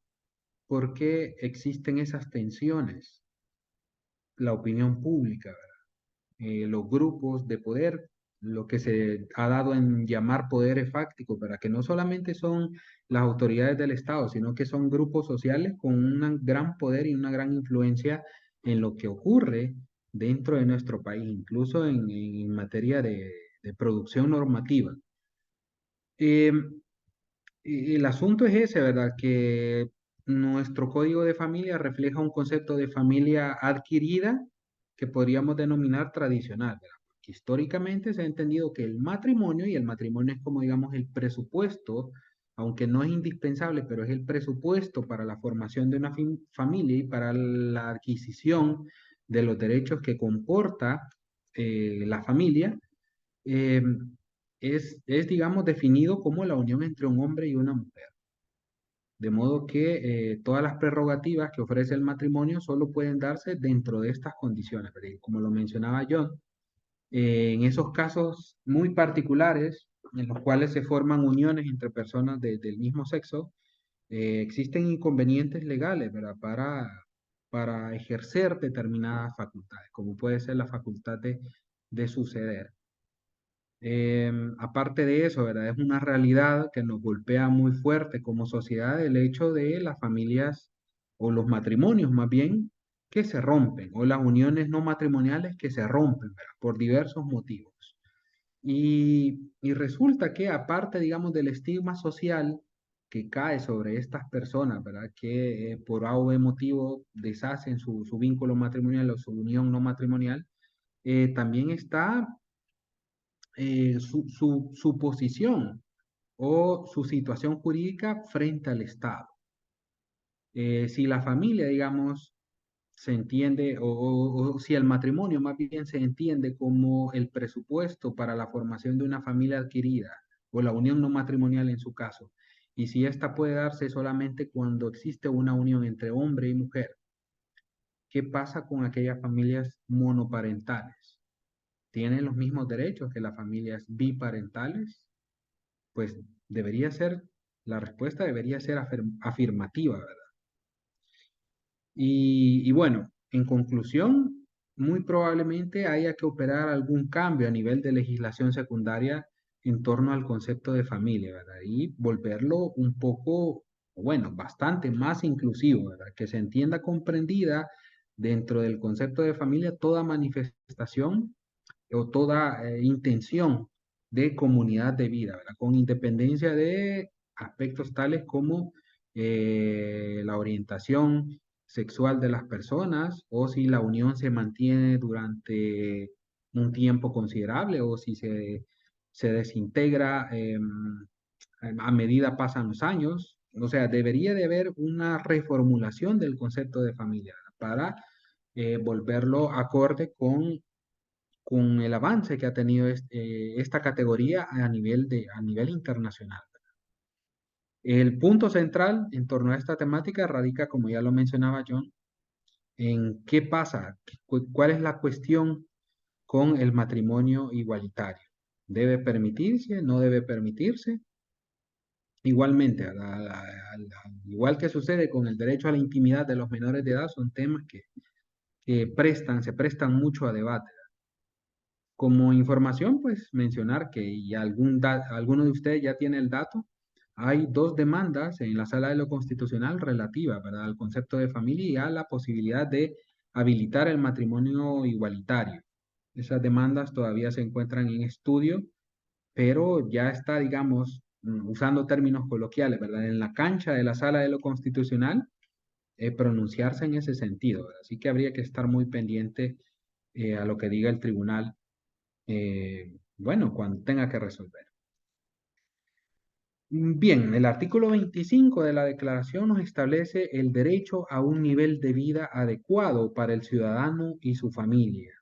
porque existen esas tensiones, la opinión pública, los grupos de poder, lo que se ha dado en llamar poderes fácticos, para que no solamente son las autoridades del Estado, sino que son grupos sociales con un gran poder y una gran influencia en lo que ocurre dentro de nuestro país, incluso en materia de producción normativa. Eh, y el asunto es ese, ¿verdad? Que nuestro código de familia refleja un concepto de familia adquirida que podríamos denominar tradicional, ¿verdad? Porque históricamente se ha entendido que el matrimonio, y el matrimonio es como, digamos, el presupuesto, aunque no es indispensable, pero es el presupuesto para la formación de una familia y para la adquisición de los derechos que comporta la familia, eh, digamos, definido como la unión entre un hombre y una mujer. De modo que todas las prerrogativas que ofrece el matrimonio solo pueden darse dentro de estas condiciones, ¿verdad? Y como lo mencionaba John, en esos casos muy particulares, en los cuales se forman uniones entre personas del mismo sexo, existen inconvenientes legales, ¿verdad? Para ejercer determinadas facultades, como puede ser la facultad de suceder. Aparte de eso, ¿verdad? Es una realidad que nos golpea muy fuerte como sociedad el hecho de las familias o los matrimonios más bien que se rompen o las uniones no matrimoniales que se rompen, ¿verdad? Por diversos motivos. Y resulta que aparte, digamos, del estigma social que cae sobre estas personas, ¿verdad? Que por A o B motivo deshacen su vínculo matrimonial o su unión no matrimonial, también está su posición o su situación jurídica frente al Estado. Si la familia, digamos, se entiende, o si el matrimonio más bien se entiende como el presupuesto para la formación de una familia adquirida, o la unión no matrimonial en su caso, y si esta puede darse solamente cuando existe una unión entre hombre y mujer, ¿qué pasa con aquellas familias monoparentales? ¿Tienen los mismos derechos que las familias biparentales? Pues debería ser, la respuesta debería ser afirmativa, ¿verdad? Y bueno, en conclusión, muy probablemente haya que operar algún cambio a nivel de legislación secundaria en torno al concepto de familia, ¿verdad? Y volverlo un poco, bueno, bastante más inclusivo, ¿verdad? Que se entienda comprendida dentro del concepto de familia toda manifestación o toda intención de comunidad de vida, ¿verdad? Con independencia de aspectos tales como la orientación sexual de las personas o si la unión se mantiene durante un tiempo considerable o si se desintegra a medida pasan los años. O sea, debería de haber una reformulación del concepto de familia, ¿verdad? Para volverlo acorde con el avance que ha tenido esta categoría a nivel internacional. El punto central en torno a esta temática radica, como ya lo mencionaba John, en qué pasa, cuál es la cuestión con el matrimonio igualitario. ¿Debe permitirse? ¿No debe permitirse? Igualmente, igual que sucede con el derecho a la intimidad de los menores de edad, son temas que se prestan mucho a debate. Como información, pues mencionar que y alguno de ustedes ya tiene el dato, hay dos demandas en la Sala de lo Constitucional relativas, ¿verdad?, al concepto de familia y a la posibilidad de habilitar el matrimonio igualitario. Esas demandas todavía se encuentran en estudio, pero ya está, digamos, usando términos coloquiales, ¿verdad?, en la cancha de la Sala de lo Constitucional, pronunciarse en ese sentido, ¿verdad? Así que habría que estar muy pendiente a lo que diga el tribunal bueno, cuando tenga que resolver. Bien, el artículo 25 de la Declaración nos establece el derecho a un nivel de vida adecuado para el ciudadano y su familia.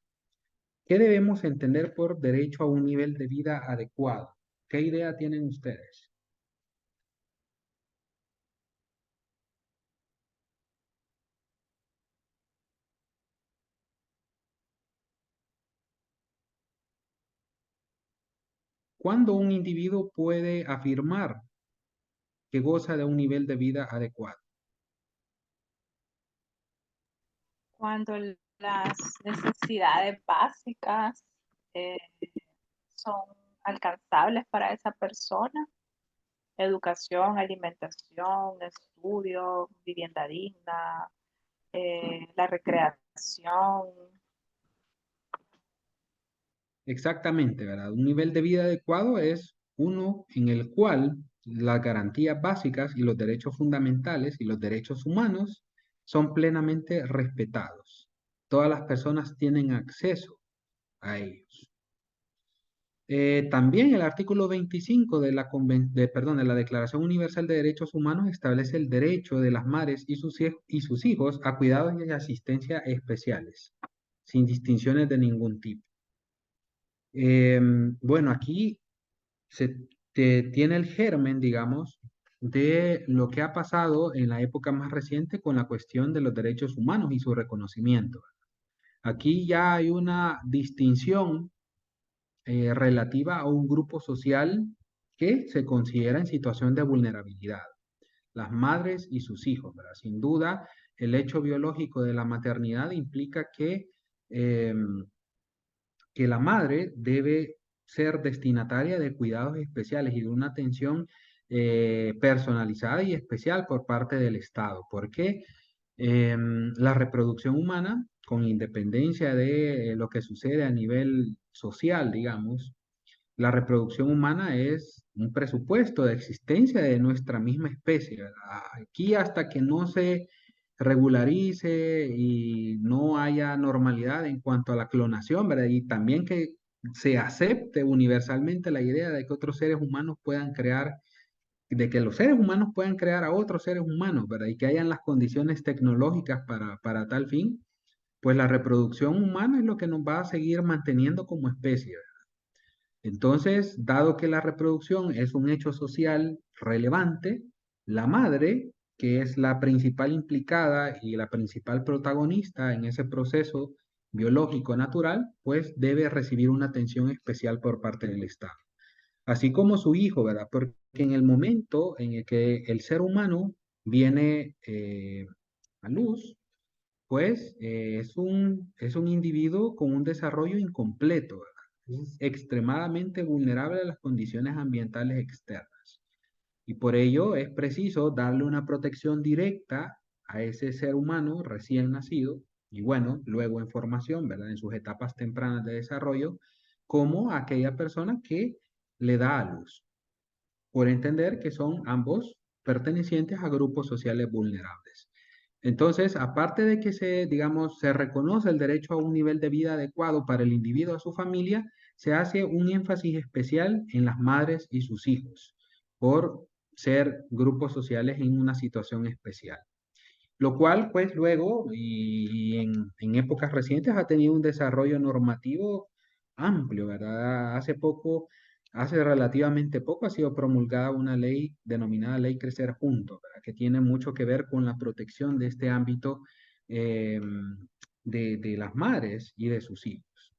¿Qué debemos entender por derecho a un nivel de vida adecuado? ¿Qué idea tienen ustedes? ¿Cuándo un individuo puede afirmar que goza de un nivel de vida adecuado? Cuando las necesidades básicas eh, son alcanzables para esa persona, educación, alimentación, estudio, vivienda digna, la recreación. Exactamente, ¿verdad? Un nivel de vida adecuado es uno en el cual las garantías básicas y los derechos fundamentales y los derechos humanos son plenamente respetados. Todas las personas tienen acceso a ellos. También el artículo 25 de la Declaración Universal de Derechos Humanos establece el derecho de las madres y sus hijos a cuidados y asistencia especiales, sin distinciones de ningún tipo. Bueno, aquí tiene el germen, digamos, de lo que ha pasado en la época más reciente con la cuestión de los derechos humanos y su reconocimiento. Aquí ya hay una distinción relativa a un grupo social que se considera en situación de vulnerabilidad, las madres y sus hijos, ¿verdad? Sin duda, el hecho biológico de la maternidad implica em, que la madre debe ser destinataria de cuidados especiales y de una atención personalizada y especial por parte del Estado, porque la reproducción humana, con independencia de lo que sucede a nivel social, digamos, la reproducción humana es un presupuesto de existencia de nuestra misma especie, ¿verdad? Aquí hasta que no se regularice y no haya normalidad en cuanto a la clonación, ¿verdad? Y también que se acepte universalmente la idea de que otros seres humanos puedan crear, de que los seres humanos puedan crear a otros seres humanos, ¿verdad? Y que hayan las condiciones tecnológicas para tal fin, pues la reproducción humana es lo que nos va a seguir manteniendo como especie, ¿verdad? Entonces, dado que la reproducción es un hecho social relevante, la madre, que es la principal implicada y la principal protagonista en ese proceso biológico natural, pues debe recibir una atención especial por parte del Estado. Así como su hijo, ¿verdad? Porque en el momento en el que el ser humano viene a luz, pues es un individuo con un desarrollo incompleto, ¿verdad? Es extremadamente vulnerable a las condiciones ambientales externas. Y por ello es preciso darle una protección directa a ese ser humano recién nacido y bueno, luego en formación, ¿verdad? En sus etapas tempranas de desarrollo, como a aquella persona que le da a luz, por entender que son ambos pertenecientes a grupos sociales vulnerables. Entonces, aparte de que digamos, se reconoce el derecho a un nivel de vida adecuado para el individuo y su familia, se hace un énfasis especial en las madres y sus hijos, por ser grupos sociales en una situación especial. Lo cual, pues luego, y en épocas recientes, ha tenido un desarrollo normativo amplio, ¿verdad? Hace relativamente poco ha sido promulgada una ley denominada Ley Crecer Juntos, ¿verdad? Que tiene mucho que ver con la protección de este ámbito eh, de las madres y de sus hijos.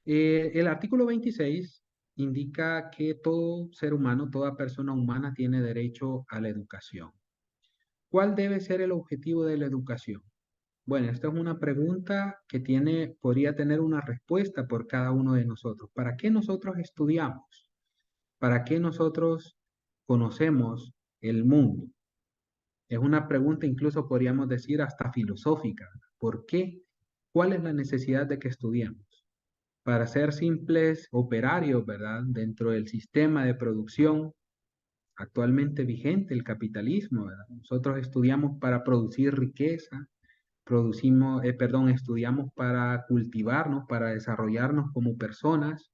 El artículo 26 indica que todo ser humano, toda persona humana tiene derecho a la educación. ¿Cuál debe ser el objetivo de la educación? Bueno, esta es una pregunta que podría tener una respuesta por cada uno de nosotros. ¿Para qué nosotros estudiamos? ¿Para qué nosotros conocemos el mundo? Es una pregunta incluso podríamos decir hasta filosófica. ¿Por qué? ¿Cuál es la necesidad de que estudiemos? Para ser simples operarios, ¿verdad? Dentro del sistema de producción actualmente vigente, el capitalismo, ¿verdad? Nosotros estudiamos para producir riqueza, estudiamos para cultivarnos, para desarrollarnos como personas.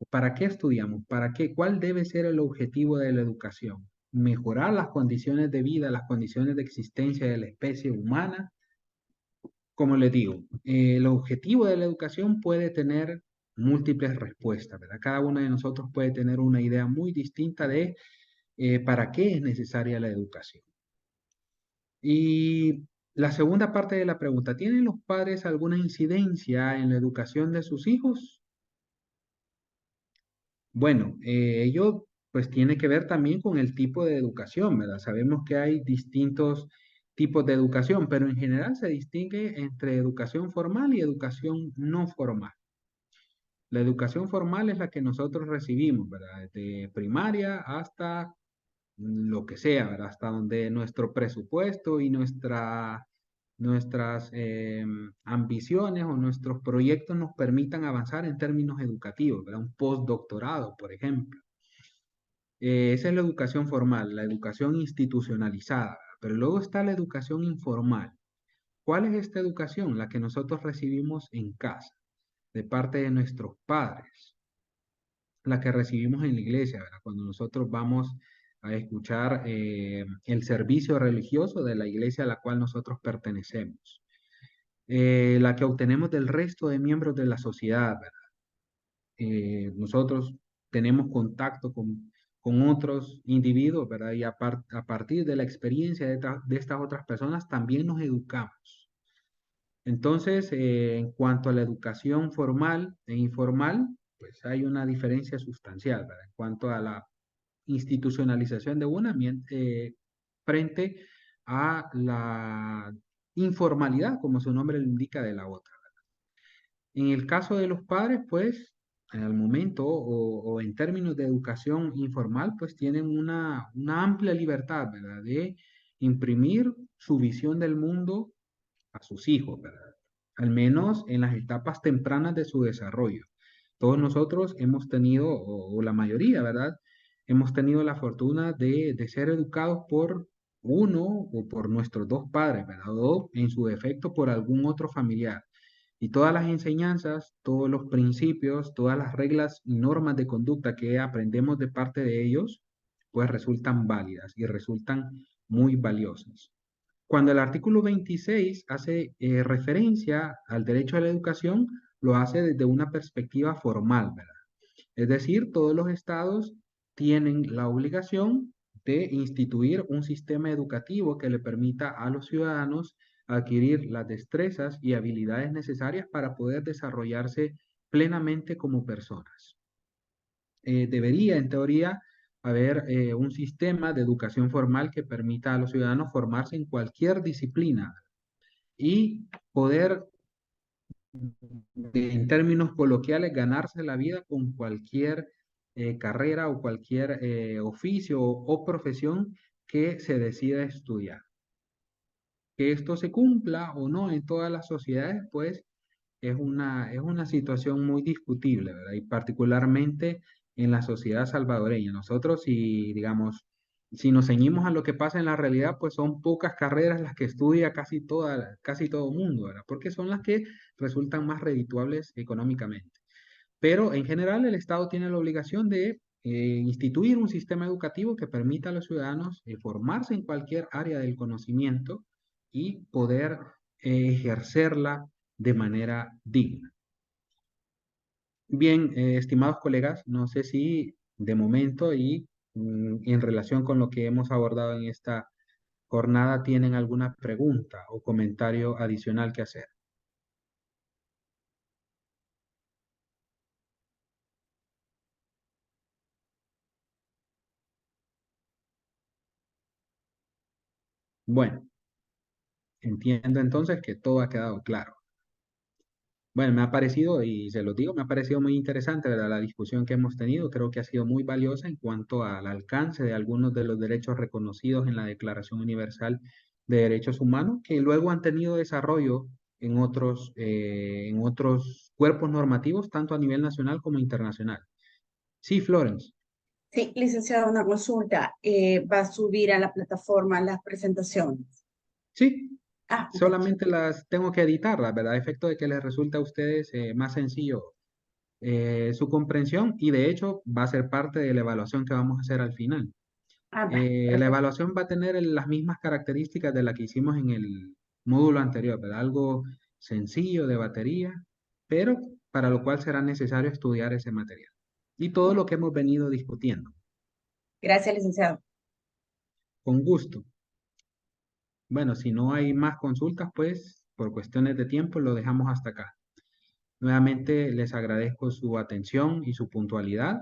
¿Para qué estudiamos? ¿Para qué? ¿Cuál debe ser el objetivo de la educación? Mejorar las condiciones de vida, las condiciones de existencia de la especie humana. Como les digo, el objetivo de la educación puede tener múltiples respuestas, ¿verdad? Cada uno de nosotros puede tener una idea muy distinta de para qué es necesaria la educación. Y la segunda parte de la pregunta, ¿tienen los padres alguna incidencia en la educación de sus hijos? Bueno, ello pues tiene que ver también con el tipo de educación, ¿verdad? Sabemos que hay distintos tipos de educación, pero en general se distingue entre educación formal y educación no formal. La educación formal es la que nosotros recibimos, ¿verdad? Desde primaria hasta lo que sea, ¿verdad? Hasta donde nuestro presupuesto y nuestras ambiciones o nuestros proyectos nos permitan avanzar en términos educativos, ¿verdad? Un postdoctorado, por ejemplo. Esa es la educación formal, la educación institucionalizada, ¿verdad? Pero luego está la educación informal. ¿Cuál es esta educación? La que nosotros recibimos en casa, de parte de nuestros padres, la que recibimos en la iglesia, ¿verdad? Cuando nosotros vamos a escuchar el servicio religioso de la iglesia a la cual nosotros pertenecemos. La que obtenemos del resto de miembros de la sociedad, ¿verdad? Nosotros tenemos contacto con otros individuos, ¿verdad? Y a partir de la experiencia de estas otras personas también nos educamos. Entonces, en cuanto a la educación formal e informal, pues hay una diferencia sustancial, ¿verdad? En cuanto a la institucionalización de una frente a la informalidad, como su nombre lo indica, de la otra. En el caso de los padres, pues, al momento o en términos de educación informal, pues tienen una amplia libertad, ¿verdad? De imprimir su visión del mundo a sus hijos, ¿verdad? Al menos en las etapas tempranas de su desarrollo. Todos nosotros hemos tenido, o la mayoría, ¿verdad? Hemos tenido la fortuna de ser educados por uno o por nuestros dos padres, ¿verdad? O en su defecto por algún otro familiar. Y todas las enseñanzas, todos los principios, todas las reglas y normas de conducta que aprendemos de parte de ellos, pues resultan válidas y resultan muy valiosas. Cuando el artículo 26 hace referencia al derecho a la educación, lo hace desde una perspectiva formal, ¿verdad? Es decir, todos los estados tienen la obligación de instituir un sistema educativo que le permita a los ciudadanos adquirir las destrezas y habilidades necesarias para poder desarrollarse plenamente como personas. Debería, en teoría, haber un sistema de educación formal que permita a los ciudadanos formarse en cualquier disciplina y poder, en términos coloquiales, ganarse la vida con cualquier carrera o cualquier oficio o profesión que se decida estudiar. Que esto se cumpla o no en todas las sociedades, pues es una situación muy discutible, ¿verdad? Y particularmente en la sociedad salvadoreña. Nosotros, si, digamos, si nos ceñimos a lo que pasa en la realidad, pues son pocas carreras las que estudia casi todo mundo, ¿verdad? Porque son las que resultan más redituables económicamente. Pero en general el Estado tiene la obligación de instituir un sistema educativo que permita a los ciudadanos formarse en cualquier área del conocimiento y poder ejercerla de manera digna. Bien, estimados colegas, no sé si de momento y en relación con lo que hemos abordado en esta jornada tienen alguna pregunta o comentario adicional que hacer. Bueno, entiendo entonces que todo ha quedado claro. Bueno, me ha parecido, y se lo digo, me ha parecido muy interesante, ¿verdad? La discusión que hemos tenido. Creo que ha sido muy valiosa en cuanto al alcance de algunos de los derechos reconocidos en la Declaración Universal de Derechos Humanos, que luego han tenido desarrollo en otros cuerpos normativos, tanto a nivel nacional como internacional. Sí, Florence. Sí, licenciada, una consulta. ¿Va a subir a la plataforma las presentaciones? Sí, Ah, Solamente las tengo que editarlas, ¿verdad? A efecto de que les resulte a ustedes más sencillo su comprensión y de hecho va a ser parte de la evaluación que vamos a hacer al final. La perfecto. evaluación va a tener las mismas características de la que hicimos en el módulo anterior, ¿verdad? Algo sencillo de batería, pero para lo cual será necesario estudiar ese material. Y todo lo que hemos venido discutiendo, Gracias, licenciado. con gusto. Bueno, si no hay más consultas, pues por cuestiones de tiempo lo dejamos hasta acá. Nuevamente les agradezco su atención y su puntualidad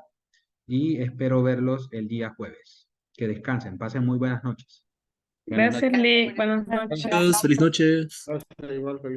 y espero verlos el día jueves. Que descansen, pasen muy buenas noches. Buenas Gracias, Lee. Buenas noches. noches, feliz noches. Hasta igual, feliz